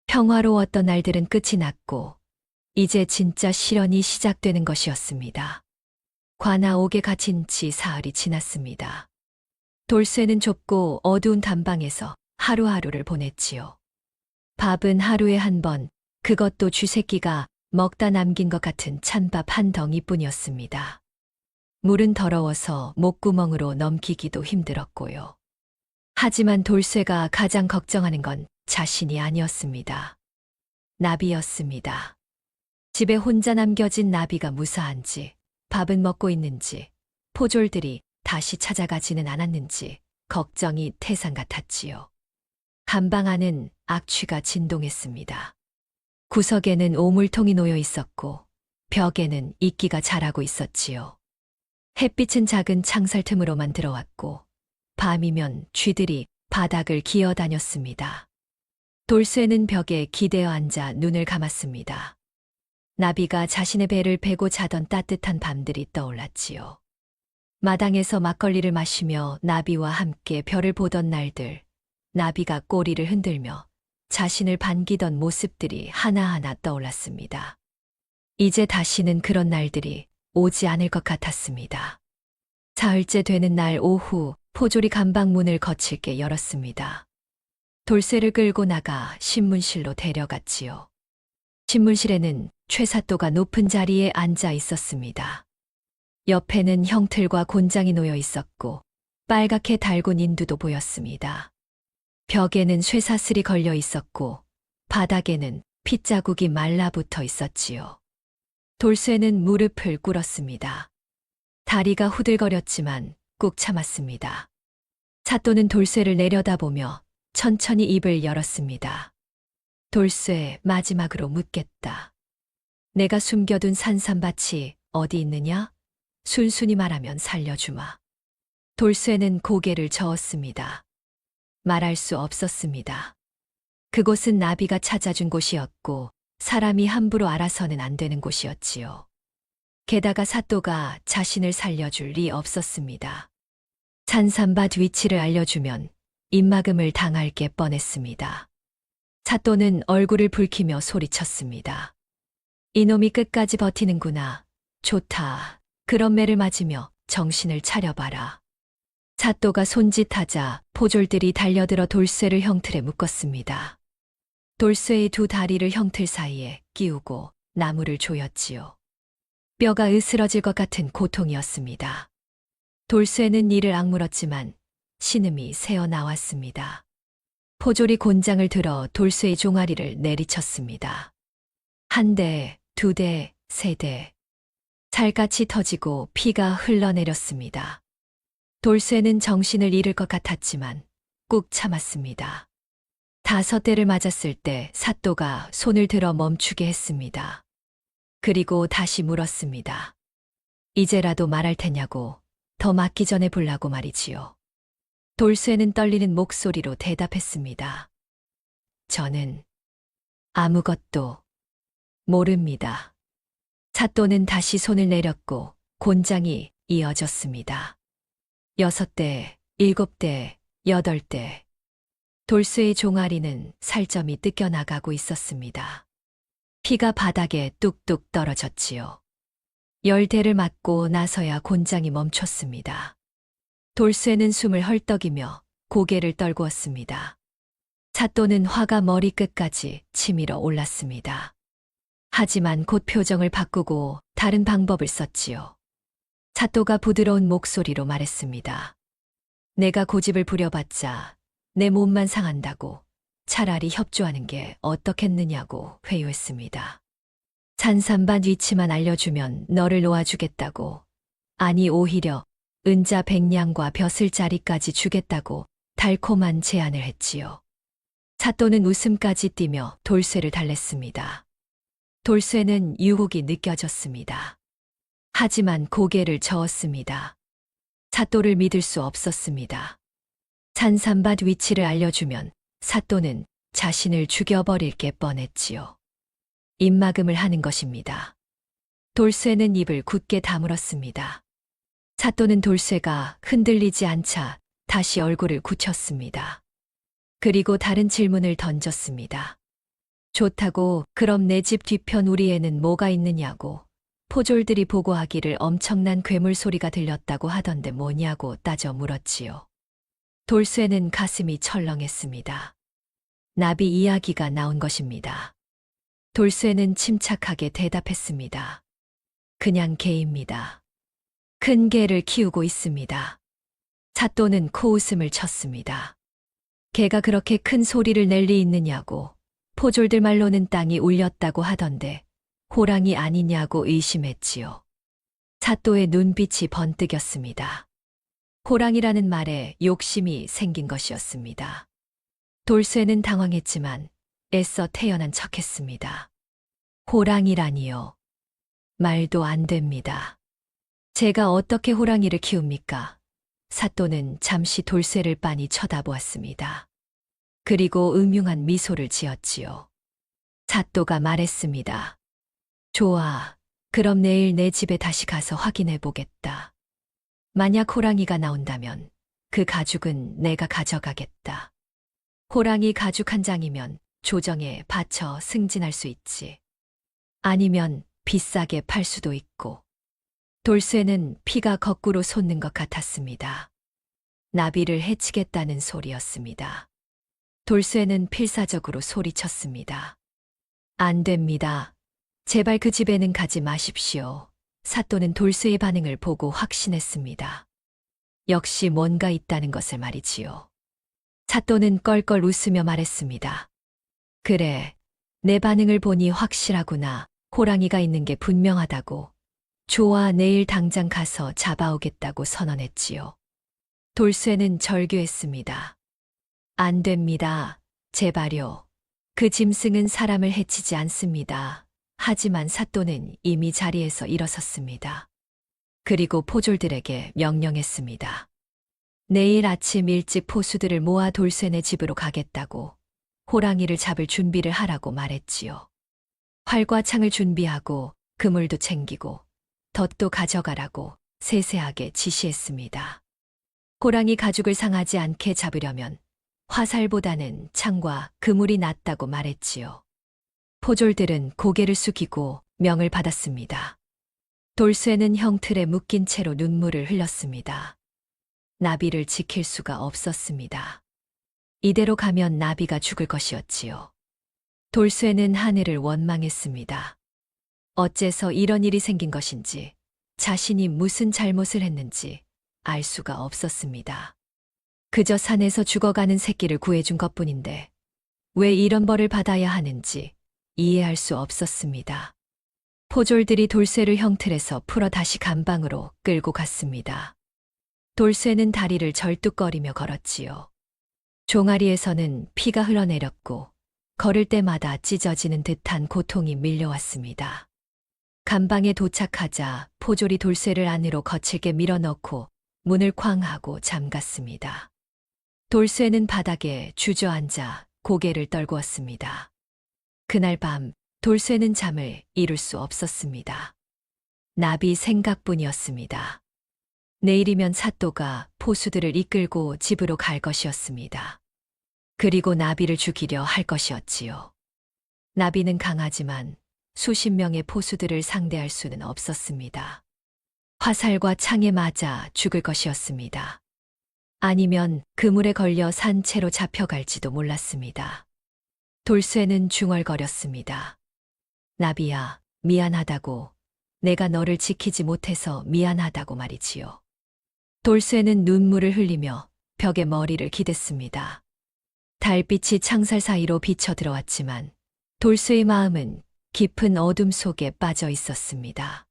평화로웠던 날들은 끝이 났고 이제 진짜 실현이 시작되는 것이었습니다. 관아 옥에 갇힌 지 사흘이 지났습니다. 돌쇠는 좁고 어두운 단방에서 하루하루를 보냈지요. 밥은 하루에 한 번, 그것도 쥐새끼가 먹다 남긴 것 같은 찬밥 한 덩이뿐이었습니다. 물은 더러워서 목구멍으로 넘기기도 힘들었고요. 하지만 돌쇠가 가장 걱정하는 건 자신이 아니었습니다. 나비였습니다. 집에 혼자 남겨진 나비가 무사한지, 밥은 먹고 있는지, 포졸들이 다시 찾아가지는 않았는지 걱정이 태산 같았지요. 감방 안은 악취가 진동했습니다. 구석에는 오물통이 놓여 있었고 벽에는 이끼가 자라고 있었지요. 햇빛은 작은 창살 틈으로만 들어왔고 밤이면 쥐들이 바닥을 기어다녔습니다. 돌쇠는 벽에 기대어 앉아 눈을 감았습니다. 나비가 자신의 배를 베고 자던 따뜻한 밤들이 떠올랐지요. 마당에서 막걸리를 마시며 나비와 함께 별을 보던 날들, 나비가 꼬리를 흔들며 자신을 반기던 모습들이 하나하나 떠올랐습니다. 이제 다시는 그런 날들이 오지 않을 것 같았습니다. 사흘째 되는 날 오후 포졸이 감방문을 거칠게 열었습니다. 돌쇠를 끌고 나가 신문실로 데려갔지요. 신문실에는 최사또가 높은 자리에 앉아 있었습니다. 옆에는 형틀과 곤장이 놓여 있었고 빨갛게 달군 인두도 보였습니다. 벽에는 쇠사슬이 걸려 있었고 바닥에는 핏자국이 말라붙어 있었지요. 돌쇠는 무릎을 꿇었습니다. 다리가 후들거렸지만 꾹 참았습니다. 사또는 돌쇠를 내려다보며 천천히 입을 열었습니다. 돌쇠, 마지막으로 묻겠다. 내가 숨겨둔 산삼밭이 어디 있느냐? 순순히 말하면 살려주마. 돌쇠는 고개를 저었습니다. 말할 수 없었습니다. 그곳은 나비가 찾아준 곳이었고 사람이 함부로 알아서는 안 되는 곳이었지요. 게다가 사또가 자신을 살려줄 리 없었습니다. 산삼밭 위치를 알려주면 입막음을 당할 게 뻔했습니다. 사또는 얼굴을 붉히며 소리쳤습니다. 이놈이 끝까지 버티는구나. 좋다. 그런 매를 맞으며 정신을 차려봐라. 사또가 손짓하자 포졸들이 달려들어 돌쇠를 형틀에 묶었습니다. 돌쇠의 두 다리를 형틀 사이에 끼우고 나무를 조였지요. 뼈가 으스러질 것 같은 고통이었습니다. 돌쇠는 이를 악물었지만 신음이 새어 나왔습니다. 포졸이 곤장을 들어 돌쇠의 종아리를 내리쳤습니다. 한 대, 두 대, 세 대. 살갗이 터지고 피가 흘러내렸습니다. 돌쇠는 정신을 잃을 것 같았지만 꾹 참았습니다. 5대를 맞았을 때 사또가 손을 들어 멈추게 했습니다. 그리고 다시 물었습니다. 이제라도 말할 테냐고, 더 맞기 전에 불라고 말이지요. 돌쇠는 떨리는 목소리로 대답했습니다. 저는 아무것도 모릅니다. 사또는 다시 손을 내렸고 곤장이 이어졌습니다. 6대, 7대, 8대. 돌쇠의 종아리는 살점이 뜯겨나가고 있었습니다. 피가 바닥에 뚝뚝 떨어졌지요. 10대를 맞고 나서야 곤장이 멈췄습니다. 돌쇠는 숨을 헐떡이며 고개를 떨구었습니다. 사또는 화가 머리끝까지 치밀어 올랐습니다. 하지만 곧 표정을 바꾸고 다른 방법을 썼지요. 사또가 부드러운 목소리로 말했습니다. 내가 고집을 부려봤자 내 몸만 상한다고, 차라리 협조하는 게 어떻겠느냐고 회유했습니다. 산삼밭 위치만 알려주면 너를 놓아주겠다고, 아니 오히려 은자 100냥과 벼슬자리까지 주겠다고 달콤한 제안을 했지요. 사또는 웃음까지 띠며 돌쇠를 달랬습니다. 돌쇠는 유혹이 느껴졌습니다. 하지만 고개를 저었습니다. 사또를 믿을 수 없었습니다. 산삼밭 위치를 알려주면 사또는 자신을 죽여버릴 게 뻔했지요. 입막음을 하는 것입니다. 돌쇠는 입을 굳게 다물었습니다. 사또는 돌쇠가 흔들리지 않자 다시 얼굴을 굳혔습니다. 그리고 다른 질문을 던졌습니다. 좋다고, 그럼 내 집 뒤편 우리에는 뭐가 있느냐고. 포졸들이 보고하기를 엄청난 괴물 소리가 들렸다고 하던데 뭐냐고 따져 물었지요. 돌쇠는 가슴이 철렁했습니다. 나비 이야기가 나온 것입니다. 돌쇠는 침착하게 대답했습니다. 그냥 개입니다. 큰 개를 키우고 있습니다. 사또는 코웃음을 쳤습니다. 개가 그렇게 큰 소리를 낼 리 있느냐고. 포졸들 말로는 땅이 울렸다고 하던데 호랑이 아니냐고 의심했지요. 사또의 눈빛이 번뜩였습니다. 호랑이라는 말에 욕심이 생긴 것이었습니다. 돌쇠는 당황했지만 애써 태연한 척했습니다. 호랑이라니요. 말도 안 됩니다. 제가 어떻게 호랑이를 키웁니까? 사또는 잠시 돌쇠를 빤히 쳐다보았습니다. 그리고 음흉한 미소를 지었지요. 사또가 말했습니다. 좋아. 그럼 내일 내 집에 다시 가서 확인해 보겠다. 만약 호랑이가 나온다면 그 가죽은 내가 가져가겠다. 호랑이 가죽 한 장이면 조정에 바쳐 승진할 수 있지. 아니면 비싸게 팔 수도 있고. 돌쇠는 피가 거꾸로 솟는 것 같았습니다. 나비를 해치겠다는 소리였습니다. 돌쇠는 필사적으로 소리쳤습니다. 안 됩니다. 제발 그 집에는 가지 마십시오. 사또는 돌쇠의 반응을 보고 확신했습니다. 역시 뭔가 있다는 것을 말이지요. 사또는 껄껄 웃으며 말했습니다. 그래, 내 반응을 보니 확실하구나. 호랑이가 있는 게 분명하다고. 좋아, 내일 당장 가서 잡아오겠다고 선언했지요. 돌쇠는 절규했습니다. 안 됩니다. 제발요. 그 짐승은 사람을 해치지 않습니다. 하지만 사또는 이미 자리에서 일어섰습니다. 그리고 포졸들에게 명령했습니다. 내일 아침 일찍 포수들을 모아 돌쇠네 집으로 가겠다고, 호랑이를 잡을 준비를 하라고 말했지요. 활과 창을 준비하고 그물도 챙기고 덫도 가져가라고 세세하게 지시했습니다. 호랑이 가죽을 상하지 않게 잡으려면 화살보다는 창과 그물이 낫다고 말했지요. 포졸들은 고개를 숙이고 명을 받았습니다. 돌쇠는 형틀에 묶인 채로 눈물을 흘렸습니다. 나비를 지킬 수가 없었습니다. 이대로 가면 나비가 죽을 것이었지요. 돌쇠는 하늘을 원망했습니다. 어째서 이런 일이 생긴 것인지, 자신이 무슨 잘못을 했는지 알 수가 없었습니다. 그저 산에서 죽어가는 새끼를 구해준 것뿐인데 왜 이런 벌을 받아야 하는지 이해할 수 없었습니다. 포졸들이 돌쇠를 형틀에서 풀어 다시 감방으로 끌고 갔습니다. 돌쇠는 다리를 절뚝거리며 걸었지요. 종아리에서는 피가 흘러내렸고 걸을 때마다 찢어지는 듯한 고통이 밀려왔습니다. 감방에 도착하자 포졸이 돌쇠를 안으로 거칠게 밀어넣고 문을 쾅 하고 잠갔습니다. 돌쇠는 바닥에 주저앉아 고개를 떨구었습니다. 그날 밤 돌쇠는 잠을 이룰 수 없었습니다. 나비 생각뿐이었습니다. 내일이면 사또가 포수들을 이끌고 집으로 갈 것이었습니다. 그리고 나비를 죽이려 할 것이었지요. 나비는 강하지만 수십 명의 포수들을 상대할 수는 없었습니다. 화살과 창에 맞아 죽을 것이었습니다. 아니면 그물에 걸려 산채로 잡혀갈지도 몰랐습니다. 돌쇠는 중얼거렸습니다. 나비야, 미안하다고. 내가 너를 지키지 못해서 미안하다고 말이지요. 돌쇠는 눈물을 흘리며 벽에 머리를 기댔습니다. 달빛이 창살 사이로 비쳐 들어왔지만 돌쇠의 마음은 깊은 어둠 속에 빠져 있었습니다.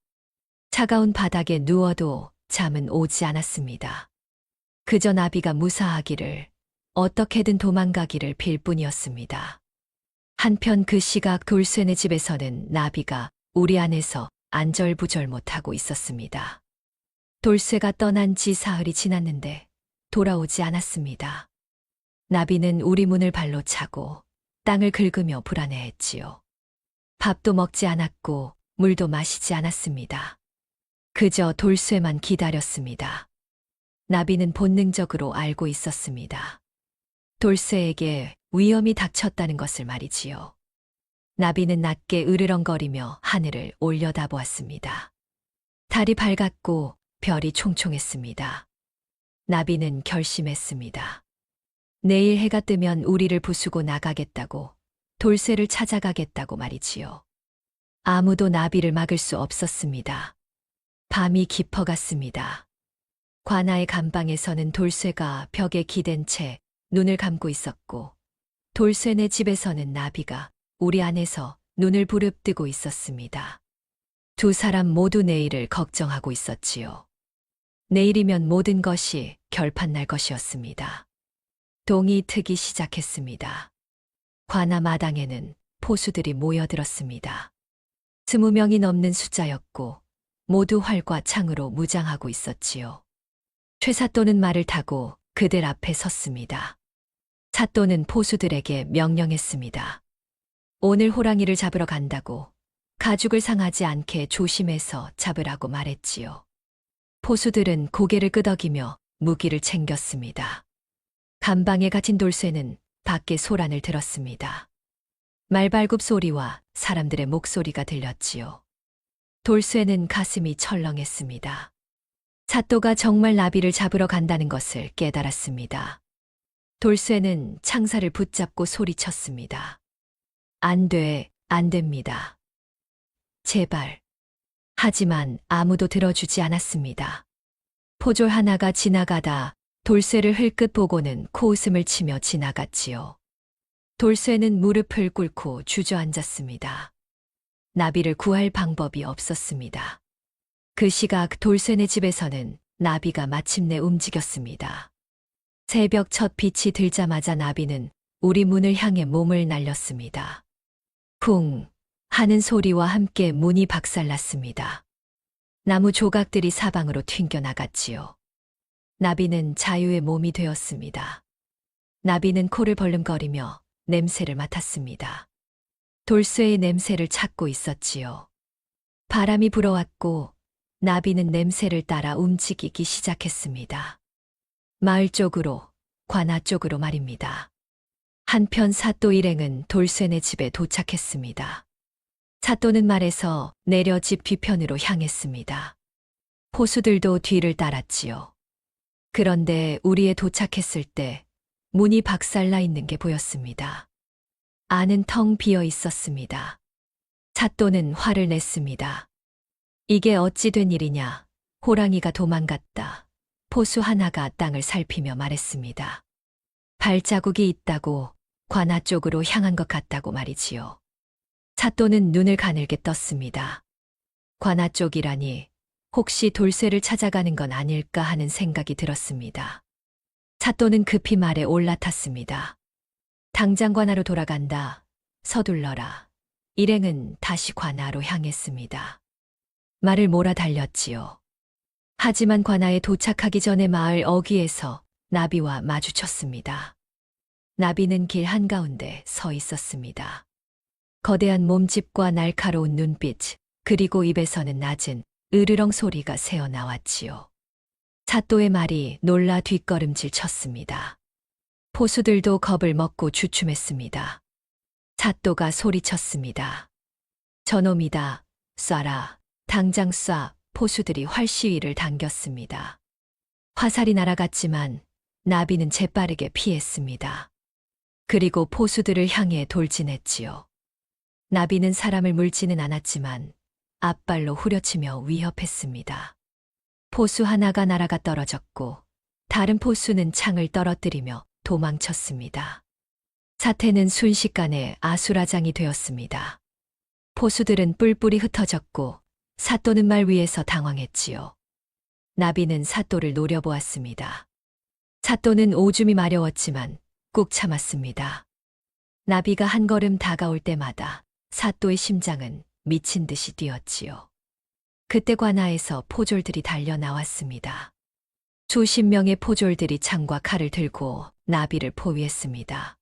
차가운 바닥에 누워도 잠은 오지 않았습니다. 그저 나비가 무사하기를, 어떻게든 도망가기를 빌 뿐이었습니다. 한편 그 시각 돌쇠네 집에서는 나비가 우리 안에서 안절부절 못하고 있었습니다. 돌쇠가 떠난 지 사흘이 지났는데 돌아오지 않았습니다. 나비는 우리 문을 발로 차고 땅을 긁으며 불안해했지요. 밥도 먹지 않았고 물도 마시지 않았습니다. 그저 돌쇠만 기다렸습니다. 나비는 본능적으로 알고 있었습니다. 돌쇠에게 위험이 닥쳤다는 것을 말이지요. 나비는 낮게 으르렁거리며 하늘을 올려다보았습니다. 달이 밝았고 별이 총총했습니다. 나비는 결심했습니다. 내일 해가 뜨면 우리를 부수고 나가겠다고, 돌쇠를 찾아가겠다고 말이지요. 아무도 나비를 막을 수 없었습니다. 밤이 깊어갔습니다. 관아의 감방에서는 돌쇠가 벽에 기댄 채 눈을 감고 있었고, 돌쇠네 집에서는 나비가 우리 안에서 눈을 부릅뜨고 있었습니다. 두 사람 모두 내일을 걱정하고 있었지요. 내일이면 모든 것이 결판날 것이었습니다. 동이 트기 시작했습니다. 관아 마당에는 포수들이 모여들었습니다. 20명이 넘는 숫자였고 모두 활과 창으로 무장하고 있었지요. 최사또는 말을 타고 그들 앞에 섰습니다. 사또는 포수들에게 명령했습니다. 오늘 호랑이를 잡으러 간다고 가죽을 상하지 않게 조심해서 잡으라고 말했지요. 포수들은 고개를 끄덕이며 무기를 챙겼습니다. 감방에 갇힌 돌쇠는 밖에 소란을 들었습니다. 말발굽 소리와 사람들의 목소리가 들렸지요. 돌쇠는 가슴이 철렁했습니다. 사또가 정말 나비를 잡으러 간다는 것을 깨달았습니다. 돌쇠는 창살을 붙잡고 소리쳤습니다. 안 돼, 안 됩니다. 제발. 하지만 아무도 들어주지 않았습니다. 포졸 하나가 지나가다 돌쇠를 흘끗 보고는 코웃음을 치며 지나갔지요. 돌쇠는 무릎을 꿇고 주저앉았습니다. 나비를 구할 방법이 없었습니다. 그 시각 돌쇠네 집에서는 나비가 마침내 움직였습니다. 새벽 첫 빛이 들자마자 나비는 우리 문을 향해 몸을 날렸습니다. 쿵 하는 소리와 함께 문이 박살났습니다. 나무 조각들이 사방으로 튕겨나갔지요. 나비는 자유의 몸이 되었습니다. 나비는 코를 벌름거리며 냄새를 맡았습니다. 돌쇠의 냄새를 찾고 있었지요. 바람이 불어왔고 나비는 냄새를 따라 움직이기 시작했습니다. 마을 쪽으로, 관아 쪽으로 말입니다. 한편 사또 일행은 돌쇠네 집에 도착했습니다. 사또는 말에서 내려 집 뒤편으로 향했습니다. 포수들도 뒤를 따랐지요. 그런데 우리에 도착했을 때 문이 박살나 있는 게 보였습니다. 안은 텅 비어 있었습니다. 사또는 화를 냈습니다. 이게 어찌 된 일이냐? 호랑이가 도망갔다. 포수 하나가 땅을 살피며 말했습니다. 발자국이 있다고 관아 쪽으로 향한 것 같다고 말이지요. 사또는 눈을 가늘게 떴습니다. 관아 쪽이라니 혹시 돌쇠를 찾아가는 건 아닐까 하는 생각이 들었습니다. 사또는 급히 말에 올라탔습니다. 당장 관아로 돌아간다. 서둘러라. 일행은 다시 관아로 향했습니다. 말을 몰아달렸지요. 하지만 관아에 도착하기 전에 마을 어귀에서 나비와 마주쳤습니다. 나비는 길 한가운데 서 있었습니다. 거대한 몸집과 날카로운 눈빛, 그리고 입에서는 낮은 으르렁 소리가 새어나왔지요. 사또의 말이 놀라 뒷걸음질 쳤습니다. 포수들도 겁을 먹고 주춤했습니다. 사또가 소리쳤습니다. 저놈이다. 쏴라. 당장 쏴. 포수들이 활시위를 당겼습니다. 화살이 날아갔지만 나비는 재빠르게 피했습니다. 그리고 포수들을 향해 돌진했지요. 나비는 사람을 물지는 않았지만 앞발로 후려치며 위협했습니다. 포수 하나가 날아가 떨어졌고 다른 포수는 창을 떨어뜨리며 도망쳤습니다. 사태는 순식간에 아수라장이 되었습니다. 포수들은 뿔뿔이 흩어졌고 사또는 말 위에서 당황했지요. 나비는 사또를 노려보았습니다. 사또는 오줌이 마려웠지만 꾹 참았습니다. 나비가 한 걸음 다가올 때마다 사또의 심장은 미친 듯이 뛰었지요. 그때 관아에서 포졸들이 달려 나왔습니다. 수십 명의 포졸들이 창과 칼을 들고 나비를 포위했습니다.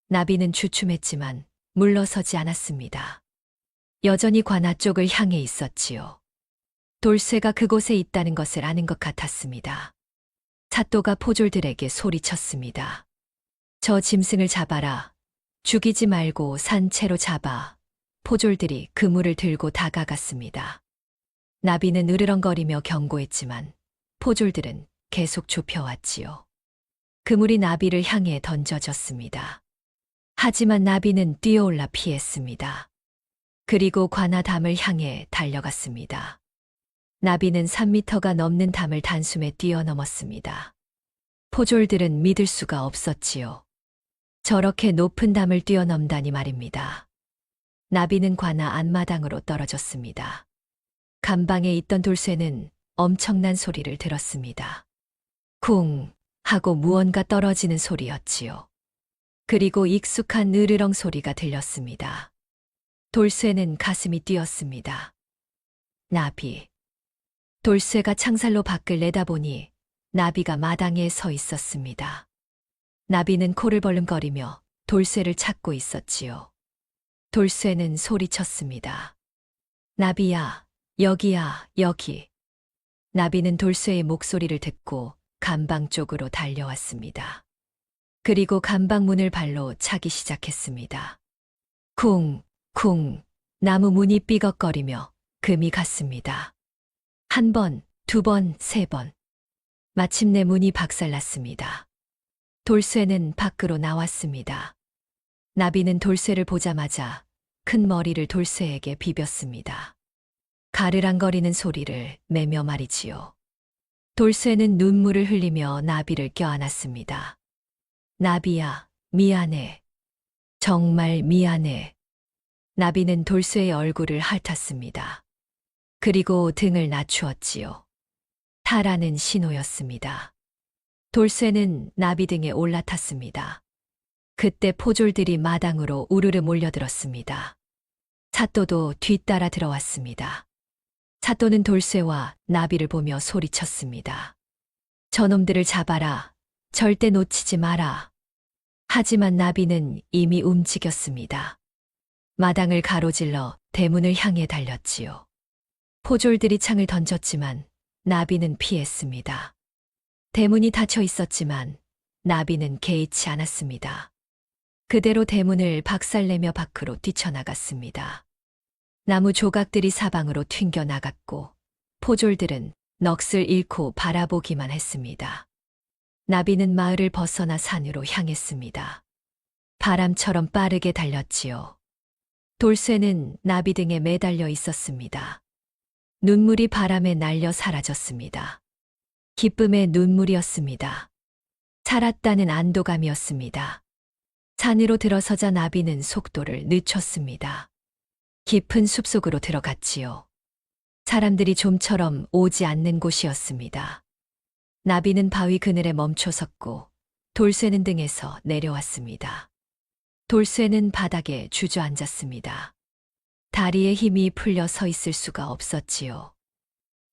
나비는 주춤했지만 물러서지 않았습니다. 여전히 관아 쪽을 향해 있었지요. 돌쇠가 그곳에 있다는 것을 아는 것 같았습니다. 사또가 포졸들에게 소리쳤습니다. 저 짐승을 잡아라. 죽이지 말고 산채로 잡아. 포졸들이 그물을 들고 다가갔습니다. 나비는 으르렁거리며 경고했지만 포졸들은 계속 좁혀왔지요. 그물이 나비를 향해 던져졌습니다. 하지만 나비는 뛰어올라 피했습니다. 그리고 관아 담을 향해 달려갔습니다. 나비는 3미터가 넘는 담을 단숨에 뛰어넘었습니다. 포졸들은 믿을 수가 없었지요. 저렇게 높은 담을 뛰어넘다니 말입니다. 나비는 관아 앞마당으로 떨어졌습니다. 감방에 있던 돌쇠는 엄청난 소리를 들었습니다. 쿵 하고 무언가 떨어지는 소리였지요. 그리고 익숙한 으르렁 소리가 들렸습니다. 돌쇠는 가슴이 뛰었습니다. 나비. 돌쇠가 창살로 밖을 내다보니 나비가 마당에 서 있었습니다. 나비는 코를 벌름거리며 돌쇠를 찾고 있었지요. 돌쇠는 소리쳤습니다. 나비야, 여기야, 여기. 나비는 돌쇠의 목소리를 듣고 감방 쪽으로 달려왔습니다. 그리고 감방 문을 발로 차기 시작했습니다. 쿵, 쿵, 나무 문이 삐걱거리며 금이 갔습니다. 한 번, 두 번, 세 번. 마침내 문이 박살났습니다. 돌쇠는 밖으로 나왔습니다. 나비는 돌쇠를 보자마자 큰 머리를 돌쇠에게 비볐습니다. 가르랑거리는 소리를 내며 말이지요. 돌쇠는 눈물을 흘리며 나비를 껴안았습니다. 나비야, 미안해. 정말 미안해. 나비는 돌쇠의 얼굴을 핥았습니다. 그리고 등을 낮추었지요. 타라는 신호였습니다. 돌쇠는 나비 등에 올라탔습니다. 그때 포졸들이 마당으로 우르르 몰려들었습니다. 사또도 뒤따라 들어왔습니다. 사또는 돌쇠와 나비를 보며 소리쳤습니다. 저놈들을 잡아라. 절대 놓치지 마라. 하지만 나비는 이미 움직였습니다. 마당을 가로질러 대문을 향해 달렸지요. 포졸들이 창을 던졌지만 나비는 피했습니다. 대문이 닫혀 있었지만 나비는 개의치 않았습니다. 그대로 대문을 박살내며 밖으로 뛰쳐나갔습니다. 나무 조각들이 사방으로 튕겨 나갔고 포졸들은 넋을 잃고 바라보기만 했습니다. 나비는 마을을 벗어나 산으로 향했습니다. 바람처럼 빠르게 달렸지요. 돌쇠는 나비 등에 매달려 있었습니다. 눈물이 바람에 날려 사라졌습니다. 기쁨의 눈물이었습니다. 살았다는 안도감이었습니다. 산으로 들어서자 나비는 속도를 늦췄습니다. 깊은 숲속으로 들어갔지요. 사람들이 좀처럼 오지 않는 곳이었습니다. 나비는 바위 그늘에 멈춰 섰고 돌쇠는 등에서 내려왔습니다. 돌쇠는 바닥에 주저앉았습니다. 다리에 힘이 풀려 서 있을 수가 없었지요.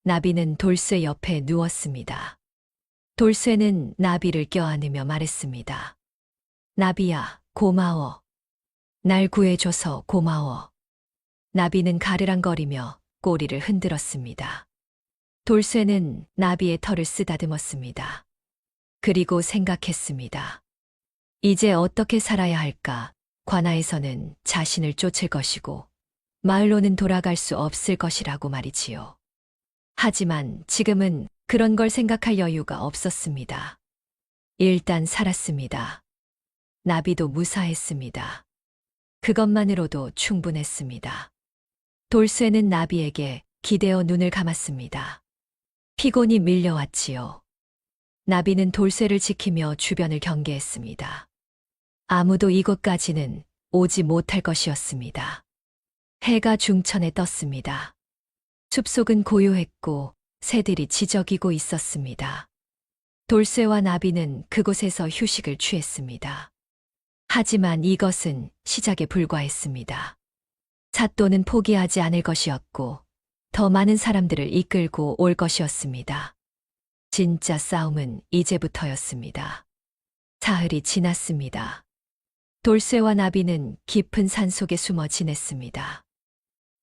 나비는 돌쇠 옆에 누웠습니다. 돌쇠는 나비를 껴안으며 말했습니다. 나비야, 고마워. 날 구해줘서 고마워. 나비는 가르랑거리며 꼬리를 흔들었습니다. 돌쇠는 나비의 털을 쓰다듬었습니다. 그리고 생각했습니다. 이제 어떻게 살아야 할까? 관아에서는 자신을 쫓을 것이고 마을로는 돌아갈 수 없을 것이라고 말이지요. 하지만 지금은 그런 걸 생각할 여유가 없었습니다. 일단 살았습니다. 나비도 무사했습니다. 그것만으로도 충분했습니다. 돌쇠는 나비에게 기대어 눈을 감았습니다. 피곤이 밀려왔지요. 나비는 돌쇠를 지키며 주변을 경계했습니다. 아무도 이곳까지는 오지 못할 것이었습니다. 해가 중천에 떴습니다. 숲속은 고요했고 새들이 지저귀고 있었습니다. 돌쇠와 나비는 그곳에서 휴식을 취했습니다. 하지만 이것은 시작에 불과했습니다. 잣도는 포기하지 않을 것이었고 더 많은 사람들을 이끌고 올 것이었습니다. 진짜 싸움은 이제부터였습니다. 사흘이 지났습니다. 돌쇠와 나비는 깊은 산속에 숨어 지냈습니다.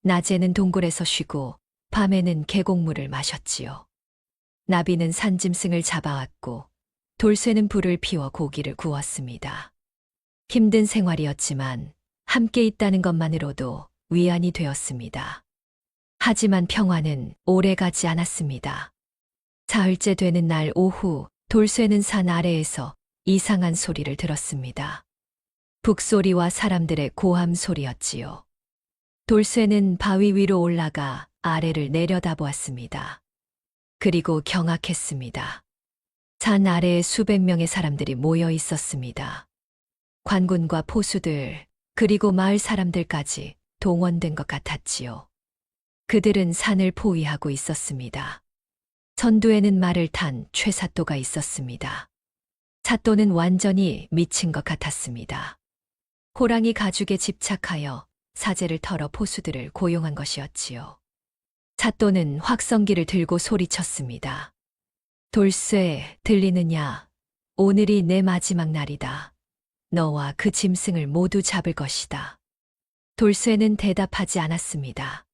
낮에는 동굴에서 쉬고 밤에는 계곡물을 마셨지요. 나비는 산짐승을 잡아왔고 돌쇠는 불을 피워 고기를 구웠습니다. 힘든 생활이었지만 함께 있다는 것만으로도 위안이 되었습니다. 하지만 평화는 오래가지 않았습니다. 사흘째 되는 날 오후 돌쇠는 산 아래에서 이상한 소리를 들었습니다. 북소리와 사람들의 고함 소리였지요. 돌쇠는 바위 위로 올라가 아래를 내려다보았습니다. 그리고 경악했습니다. 산 아래에 수백 명의 사람들이 모여 있었습니다. 관군과 포수들, 그리고 마을 사람들까지 동원된 것 같았지요. 그들은 산을 포위하고 있었습니다. 선두에는 말을 탄 최사또가 있었습니다. 사또는 완전히 미친 것 같았습니다. 호랑이 가죽에 집착하여 사제를 털어 포수들을 고용한 것이었지요. 사또는 확성기를 들고 소리쳤습니다. 돌쇠, 들리느냐? 오늘이 내 마지막 날이다. 너와 그 짐승을 모두 잡을 것이다. 돌쇠는 대답하지 않았습니다.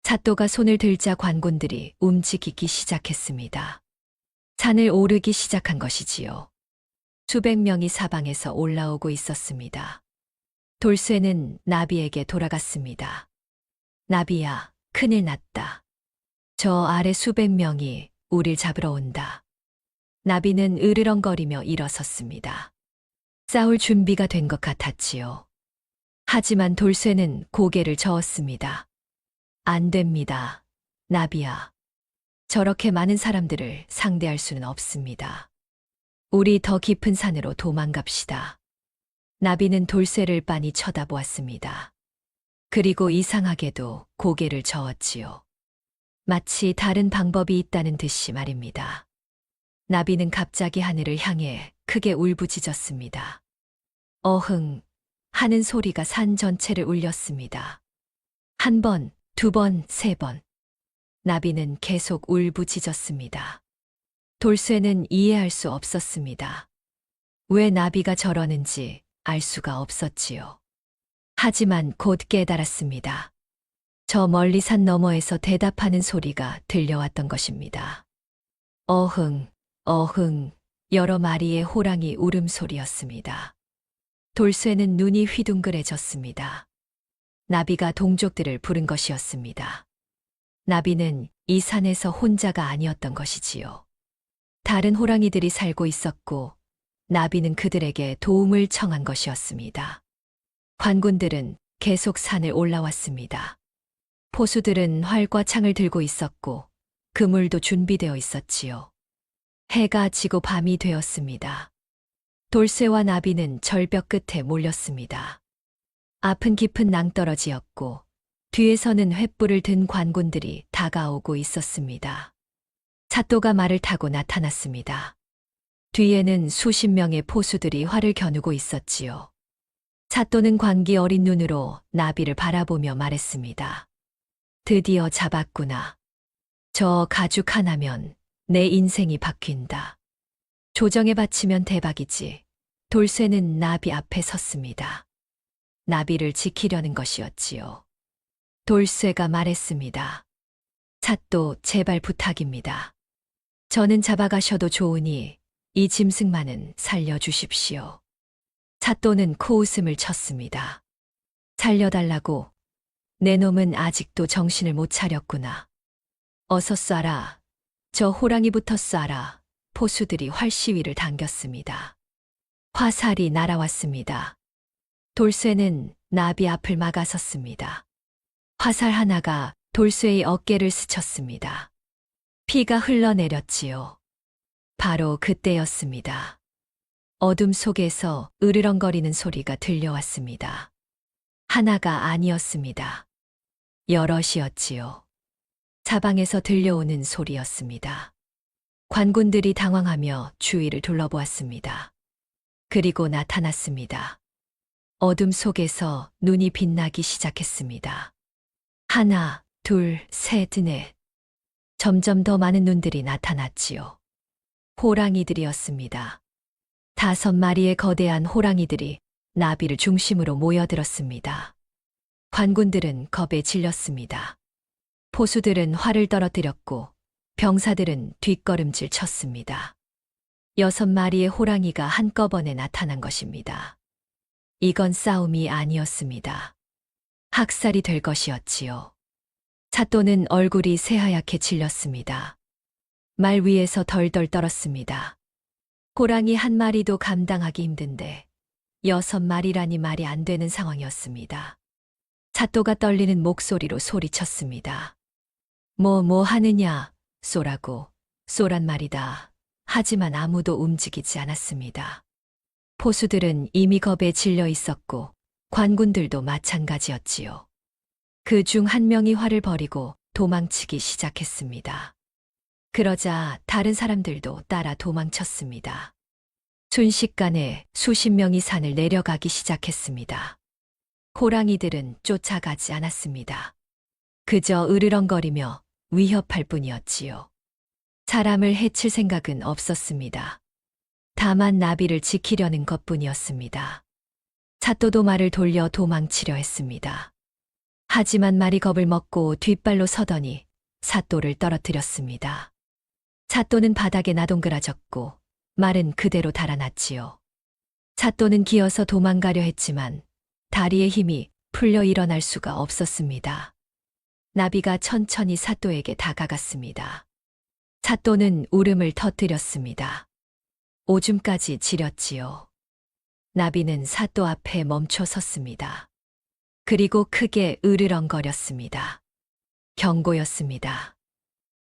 사또가 손을 들자 관군들이 움직이기 시작했습니다. 산을 오르기 시작한 것이지요. 수백 명이 사방에서 올라오고 있었습니다. 돌쇠는 나비에게 돌아갔습니다. 나비야, 큰일 났다. 저 아래 수백 명이 우릴 잡으러 온다. 나비는 으르렁거리며 일어섰습니다. 싸울 준비가 된 것 같았지요. 하지만 돌쇠는 고개를 저었습니다. 안 됩니다. 나비야. 저렇게 많은 사람들을 상대할 수는 없습니다. 우리 더 깊은 산으로 도망갑시다. 나비는 돌쇠를 빤히 쳐다보았습니다. 그리고 이상하게도 고개를 저었지요. 마치 다른 방법이 있다는 듯이 말입니다. 나비는 갑자기 하늘을 향해 크게 울부짖었습니다. 어흥 하는 소리가 산 전체를 울렸습니다. 한 번, 두 번, 세 번. 나비는 계속 울부짖었습니다. 돌쇠는 이해할 수 없었습니다. 왜 나비가 저러는지 알 수가 없었지요. 하지만 곧 깨달았습니다. 저 멀리 산 너머에서 대답하는 소리가 들려왔던 것입니다. 어흥, 어흥, 여러 마리의 호랑이 울음소리였습니다. 돌쇠는 눈이 휘둥그레졌습니다. 나비가 동족들을 부른 것이었습니다. 나비는 이 산에서 혼자가 아니었던 것이지요. 다른 호랑이들이 살고 있었고, 나비는 그들에게 도움을 청한 것이었습니다. 관군들은 계속 산을 올라왔습니다. 포수들은 활과 창을 들고 있었고, 그물도 준비되어 있었지요. 해가 지고 밤이 되었습니다. 돌쇠와 나비는 절벽 끝에 몰렸습니다. 앞은 깊은 낭떠러지였고, 뒤에서는 횃불을 든 관군들이 다가오고 있었습니다. 사또가 말을 타고 나타났습니다. 뒤에는 수십 명의 포수들이 활을 겨누고 있었지요. 사또는 광기 어린 눈으로 나비를 바라보며 말했습니다. 드디어 잡았구나. 저 가죽 하나면 내 인생이 바뀐다. 조정에 바치면 대박이지. 돌쇠는 나비 앞에 섰습니다. 나비를 지키려는 것이었지요. 돌쇠가 말했습니다. 사또, 제발 부탁입니다. 저는 잡아가셔도 좋으니 이 짐승만은 살려주십시오. 사또는 코웃음을 쳤습니다. 살려달라고? 내 놈은 아직도 정신을 못 차렸구나. 어서 쏴라. 저 호랑이부터 쏴라. 포수들이 활시위를 당겼습니다. 화살이 날아왔습니다. 돌쇠는 나비 앞을 막아섰습니다. 화살 하나가 돌쇠의 어깨를 스쳤습니다. 피가 흘러내렸지요. 바로 그때였습니다. 어둠 속에서 으르렁거리는 소리가 들려왔습니다. 하나가 아니었습니다. 여럿이었지요. 사방에서 들려오는 소리였습니다. 관군들이 당황하며 주위를 둘러보았습니다. 그리고 나타났습니다. 어둠 속에서 눈이 빛나기 시작했습니다. 하나, 둘, 셋, 넷. 점점 더 많은 눈들이 나타났지요. 호랑이들이었습니다. 5마리의 거대한 호랑이들이 나비를 중심으로 모여들었습니다. 관군들은 겁에 질렸습니다. 포수들은 활을 떨어뜨렸고 병사들은 뒷걸음질 쳤습니다. 6마리의 호랑이가 한꺼번에 나타난 것입니다. 이건 싸움이 아니었습니다. 학살이 될 것이었지요. 사또는 얼굴이 새하얗게 질렸습니다. 말 위에서 덜덜 떨었습니다. 호랑이 한 마리도 감당하기 힘든데 6마리라니 말이 안 되는 상황이었습니다. 사또가 떨리는 목소리로 소리쳤습니다. 뭐 하느냐, 쏘라고, 쏘란 말이다. 하지만 아무도 움직이지 않았습니다. 포수들은 이미 겁에 질려 있었고 관군들도 마찬가지였지요. 그 중 한 명이 활을 버리고 도망치기 시작했습니다. 그러자 다른 사람들도 따라 도망쳤습니다. 순식간에 수십 명이 산을 내려가기 시작했습니다. 호랑이들은 쫓아가지 않았습니다. 그저 으르렁거리며 위협할 뿐이었지요. 사람을 해칠 생각은 없었습니다. 다만 나비를 지키려는 것뿐이었습니다. 사또도 말을 돌려 도망치려 했습니다. 하지만 말이 겁을 먹고 뒷발로 서더니 사또를 떨어뜨렸습니다. 사또는 바닥에 나동그라졌고 말은 그대로 달아났지요. 사또는 기어서 도망가려 했지만 다리의 힘이 풀려 일어날 수가 없었습니다. 나비가 천천히 사또에게 다가갔습니다. 사또는 울음을 터뜨렸습니다. 오줌까지 지렸지요. 나비는 사또 앞에 멈춰 섰습니다. 그리고 크게 으르렁거렸습니다. 경고였습니다.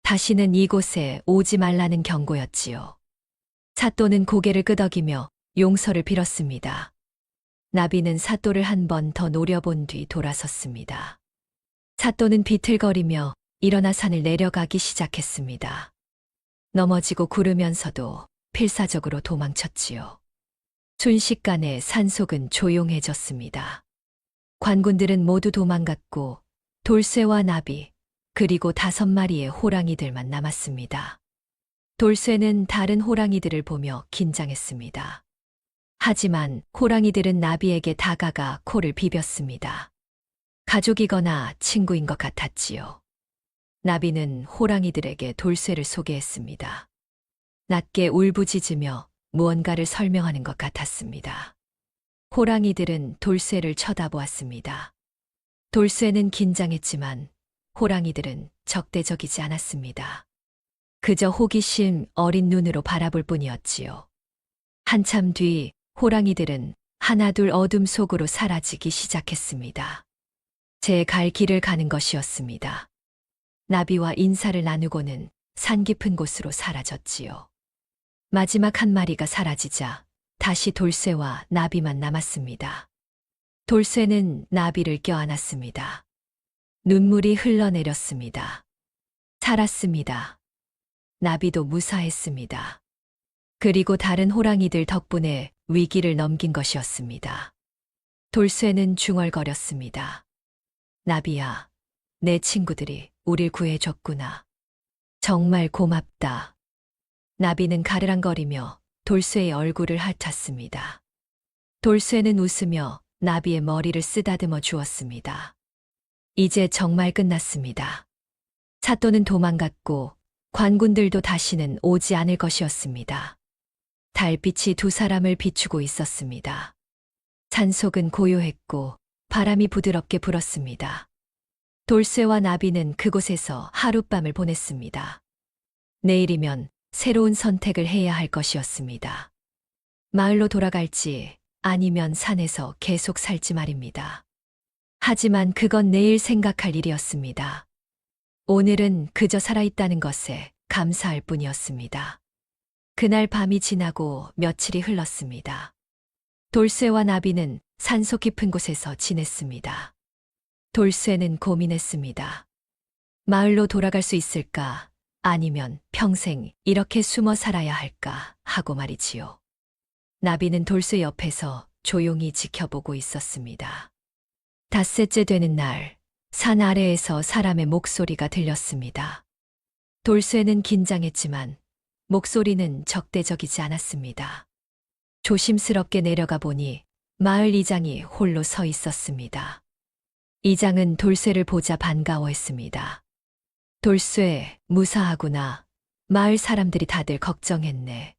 다시는 이곳에 오지 말라는 경고였지요. 사또는 고개를 끄덕이며 용서를 빌었습니다. 나비는 사또를 한 번 더 노려본 뒤 돌아섰습니다. 사또는 비틀거리며 일어나 산을 내려가기 시작했습니다. 넘어지고 구르면서도 필사적으로 도망쳤지요. 순식간에 산속은 조용해졌습니다. 관군들은 모두 도망갔고 돌쇠와 나비 그리고 5마리의 호랑이들만 남았습니다. 돌쇠는 다른 호랑이들을 보며 긴장했습니다. 하지만 호랑이들은 나비에게 다가가 코를 비볐습니다. 가족이거나 친구인 것 같았지요. 나비는 호랑이들에게 돌쇠를 소개했습니다. 낮게 울부짖으며 무언가를 설명하는 것 같았습니다. 호랑이들은 돌쇠를 쳐다보았습니다. 돌쇠는 긴장했지만 호랑이들은 적대적이지 않았습니다. 그저 호기심 어린 눈으로 바라볼 뿐이었지요. 한참 뒤 호랑이들은 하나둘 어둠 속으로 사라지기 시작했습니다. 제 갈 길을 가는 것이었습니다. 나비와 인사를 나누고는 산 깊은 곳으로 사라졌지요. 마지막 한 마리가 사라지자 다시 돌쇠와 나비만 남았습니다. 돌쇠는 나비를 껴안았습니다. 눈물이 흘러내렸습니다. 살았습니다. 나비도 무사했습니다. 그리고 다른 호랑이들 덕분에 위기를 넘긴 것이었습니다. 돌쇠는 중얼거렸습니다. 나비야, 내 친구들이 우릴 구해줬구나. 정말 고맙다. 나비는 가르랑거리며 돌쇠의 얼굴을 핥았습니다. 돌쇠는 웃으며 나비의 머리를 쓰다듬어 주었습니다. 이제 정말 끝났습니다. 사또는 도망갔고 관군들도 다시는 오지 않을 것이었습니다. 달빛이 두 사람을 비추고 있었습니다. 산속은 고요했고 바람이 부드럽게 불었습니다. 돌쇠와 나비는 그곳에서 하룻밤을 보냈습니다. 내일이면 새로운 선택을 해야 할 것이었습니다. 마을로 돌아갈지 아니면 산에서 계속 살지 말입니다. 하지만 그건 내일 생각할 일이었습니다. 오늘은 그저 살아있다는 것에 감사할 뿐이었습니다. 그날 밤이 지나고 며칠이 흘렀습니다. 돌쇠와 나비는 산속 깊은 곳에서 지냈습니다. 돌쇠는 고민했습니다. 마을로 돌아갈 수 있을까? 아니면 평생 이렇게 숨어 살아야 할까? 하고 말이지요. 나비는 돌쇠 옆에서 조용히 지켜보고 있었습니다. 닷새째 되는 날, 산 아래에서 사람의 목소리가 들렸습니다. 돌쇠는 긴장했지만 목소리는 적대적이지 않았습니다. 조심스럽게 내려가 보니 마을 이장이 홀로 서 있었습니다. 이장은 돌쇠를 보자 반가워했습니다. 돌쇠, 무사하구나. 마을 사람들이 다들 걱정했네.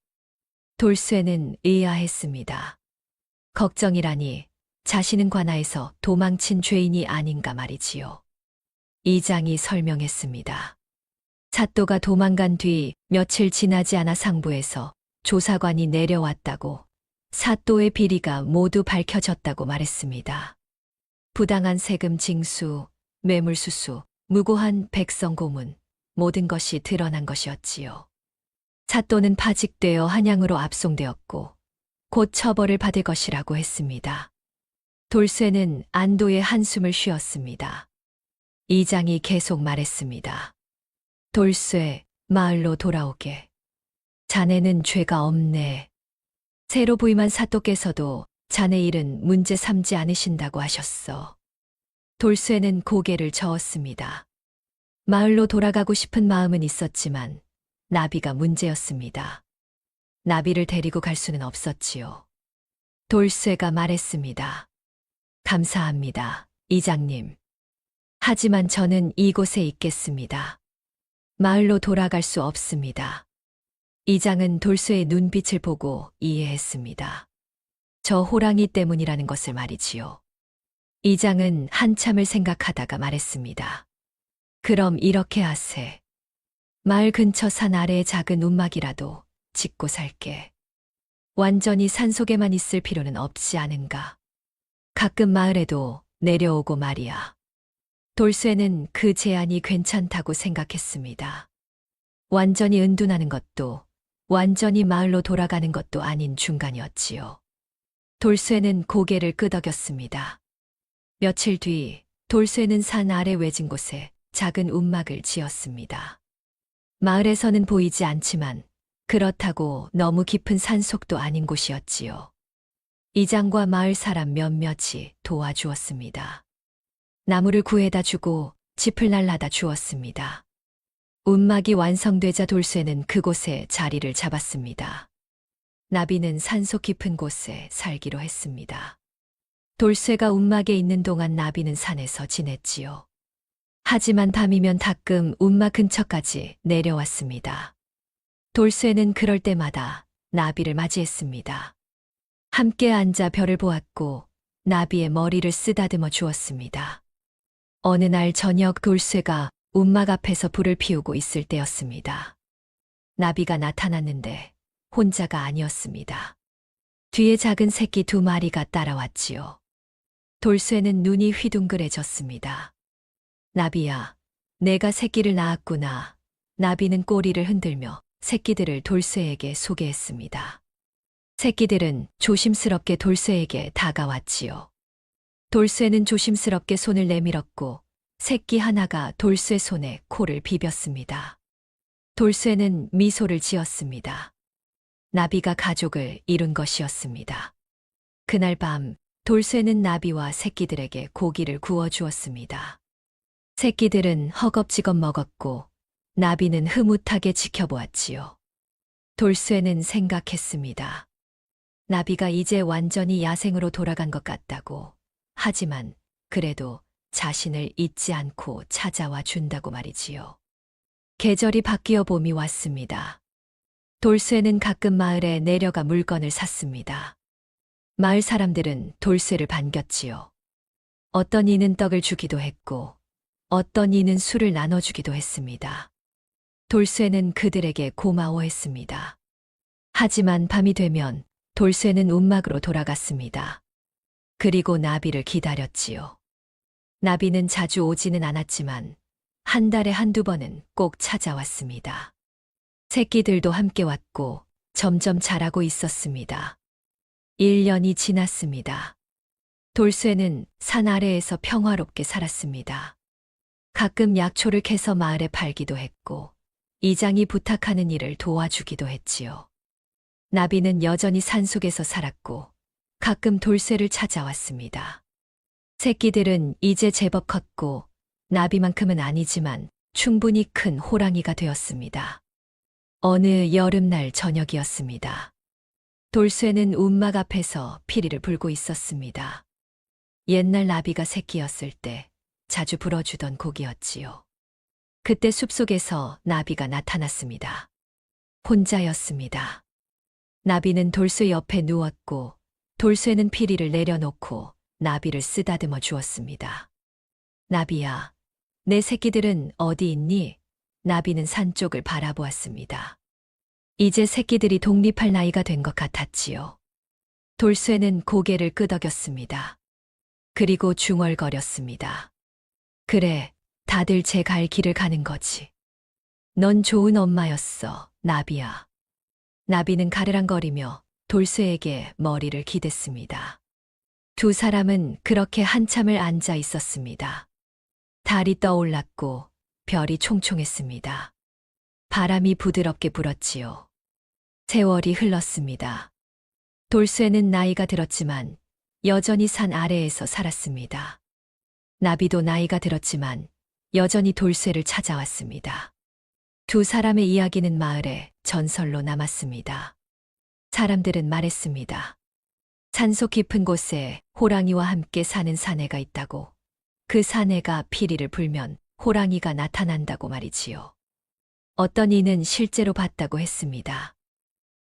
돌쇠는 의아했습니다. 걱정이라니 자신은 관아에서 도망친 죄인이 아닌가 말이지요. 이장이 설명했습니다. 사또가 도망간 뒤 며칠 지나지 않아 상부에서 조사관이 내려왔다고 사또의 비리가 모두 밝혀졌다고 말했습니다. 부당한 세금 징수, 뇌물수수, 무고한 백성 고문, 모든 것이 드러난 것이었지요. 사또는 파직되어 한양으로 압송되었고 곧 처벌을 받을 것이라고 했습니다. 돌쇠는 안도의 한숨을 쉬었습니다. 이장이 계속 말했습니다. 돌쇠, 마을로 돌아오게. 자네는 죄가 없네. 새로 부임한 사또께서도 자네 일은 문제 삼지 않으신다고 하셨어. 돌쇠는 고개를 저었습니다. 마을로 돌아가고 싶은 마음은 있었지만 나비가 문제였습니다. 나비를 데리고 갈 수는 없었지요. 돌쇠가 말했습니다. 감사합니다, 이장님. 하지만 저는 이곳에 있겠습니다. 마을로 돌아갈 수 없습니다. 이장은 돌쇠의 눈빛을 보고 이해했습니다. 저 호랑이 때문이라는 것을 말이지요. 이장은 한참을 생각하다가 말했습니다. 그럼 이렇게 하세. 마을 근처 산 아래의 작은 움막이라도 짓고 살게. 완전히 산속에만 있을 필요는 없지 않은가. 가끔 마을에도 내려오고 말이야. 돌쇠는 그 제안이 괜찮다고 생각했습니다. 완전히 은둔하는 것도 완전히 마을로 돌아가는 것도 아닌 중간이었지요. 돌쇠는 고개를 끄덕였습니다. 며칠 뒤 돌쇠는 산 아래 외진 곳에 작은 움막을 지었습니다. 마을에서는 보이지 않지만 그렇다고 너무 깊은 산속도 아닌 곳이었지요. 이장과 마을 사람 몇몇이 도와주었습니다. 나무를 구해다 주고 짚을 날라다 주었습니다. 움막이 완성되자 돌쇠는 그곳에 자리를 잡았습니다. 나비는 산속 깊은 곳에 살기로 했습니다. 돌쇠가 움막에 있는 동안 나비는 산에서 지냈지요. 하지만 밤이면 가끔 움막 근처까지 내려왔습니다. 돌쇠는 그럴 때마다 나비를 맞이했습니다. 함께 앉아 별을 보았고 나비의 머리를 쓰다듬어 주었습니다. 어느 날 저녁 돌쇠가 움막 앞에서 불을 피우고 있을 때였습니다. 나비가 나타났는데 혼자가 아니었습니다. 뒤에 작은 새끼 2마리가 따라왔지요. 돌쇠는 눈이 휘둥그레졌습니다. 나비야, 내가 새끼를 낳았구나. 나비는 꼬리를 흔들며 새끼들을 돌쇠에게 소개했습니다. 새끼들은 조심스럽게 돌쇠에게 다가왔지요. 돌쇠는 조심스럽게 손을 내밀었고 새끼 하나가 돌쇠 손에 코를 비볐습니다. 돌쇠는 미소를 지었습니다. 나비가 가족을 이룬 것이었습니다. 그날 밤 돌쇠는 나비와 새끼들에게 고기를 구워 주었습니다. 새끼들은 허겁지겁 먹었고 나비는 흐뭇하게 지켜보았지요. 돌쇠는 생각했습니다. 나비가 이제 완전히 야생으로 돌아간 것 같다고. 하지만 그래도 자신을 잊지 않고 찾아와 준다고 말이지요. 계절이 바뀌어 봄이 왔습니다. 돌쇠는 가끔 마을에 내려가 물건을 샀습니다. 마을 사람들은 돌쇠를 반겼지요. 어떤 이는 떡을 주기도 했고 어떤 이는 술을 나눠주기도 했습니다. 돌쇠는 그들에게 고마워했습니다. 하지만 밤이 되면 돌쇠는 움막으로 돌아갔습니다. 그리고 나비를 기다렸지요. 나비는 자주 오지는 않았지만 한 달에 1~2번은 꼭 찾아왔습니다. 새끼들도 함께 왔고 점점 자라고 있었습니다. 1년이 지났습니다. 돌쇠는 산 아래에서 평화롭게 살았습니다. 가끔 약초를 캐서 마을에 팔기도 했고 이장이 부탁하는 일을 도와주기도 했지요. 나비는 여전히 산속에서 살았고 가끔 돌쇠를 찾아왔습니다. 새끼들은 이제 제법 컸고 나비만큼은 아니지만 충분히 큰 호랑이가 되었습니다. 어느 여름날 저녁이었습니다. 돌쇠는 움막 앞에서 피리를 불고 있었습니다. 옛날 나비가 새끼였을 때 자주 불어주던 곡이었지요. 그때 숲속에서 나비가 나타났습니다. 혼자였습니다. 나비는 돌쇠 옆에 누웠고 돌쇠는 피리를 내려놓고 나비를 쓰다듬어 주었습니다. 나비야, 내 새끼들은 어디 있니? 나비는 산 쪽을 바라보았습니다. 이제 새끼들이 독립할 나이가 된 것 같았지요. 돌쇠는 고개를 끄덕였습니다. 그리고 중얼거렸습니다. 그래, 다들 제 갈 길을 가는 거지. 넌 좋은 엄마였어, 나비야. 나비는 가르랑거리며 돌쇠에게 머리를 기댔습니다. 두 사람은 그렇게 한참을 앉아 있었습니다. 달이 떠올랐고 별이 총총했습니다. 바람이 부드럽게 불었지요. 세월이 흘렀습니다. 돌쇠는 나이가 들었지만 여전히 산 아래에서 살았습니다. 나비도 나이가 들었지만 여전히 돌쇠를 찾아왔습니다. 두 사람의 이야기는 마을에 전설로 남았습니다. 사람들은 말했습니다. 산속 깊은 곳에 호랑이와 함께 사는 사내가 있다고. 그 사내가 피리를 불면 호랑이가 나타난다고 말이지요. 어떤 이는 실제로 봤다고 했습니다.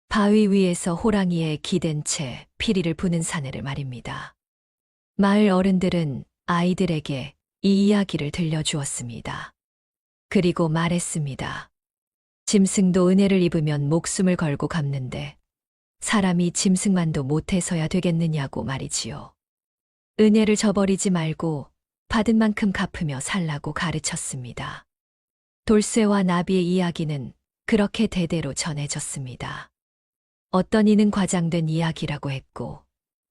바위 위에서 호랑이에 기댄 채 피리를 부는 사내를 말입니다. 마을 어른들은 아이들에게 이 이야기를 들려주었습니다. 그리고 말했습니다. 짐승도 은혜를 입으면 목숨을 걸고 갚는데 사람이 짐승만도 못해서야 되겠느냐고 말이지요. 은혜를 저버리지 말고 받은 만큼 갚으며 살라고 가르쳤습니다. 돌쇠와 나비의 이야기는 그렇게 대대로 전해졌습니다. 어떤 이는 과장된 이야기라고 했고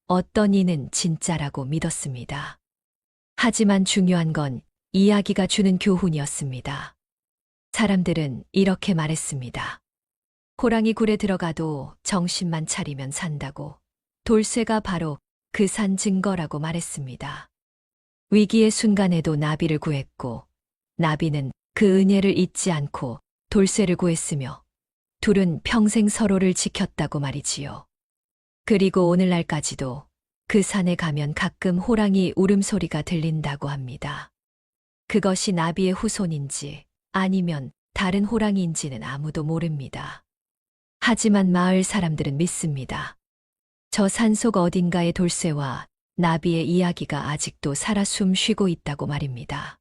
어떤 이는 진짜라고 믿었습니다. 하지만 중요한 건 이야기가 주는 교훈이었습니다. 사람들은 이렇게 말했습니다. 호랑이 굴에 들어가도 정신만 차리면 산다고. 돌쇠가 바로 그 산 증거라고 말했습니다. 위기의 순간에도 나비를 구했고 나비는 그 은혜를 잊지 않고 돌쇠를 구했으며 둘은 평생 서로를 지켰다고 말이지요. 그리고 오늘날까지도 그 산에 가면 가끔 호랑이 울음소리가 들린다고 합니다. 그것이 나비의 후손인지 아니면 다른 호랑이인지는 아무도 모릅니다. 하지만 마을 사람들은 믿습니다. 저 산속 어딘가의 돌쇠와 나비의 이야기가 아직도 살아 숨쉬고 있다고 말입니다.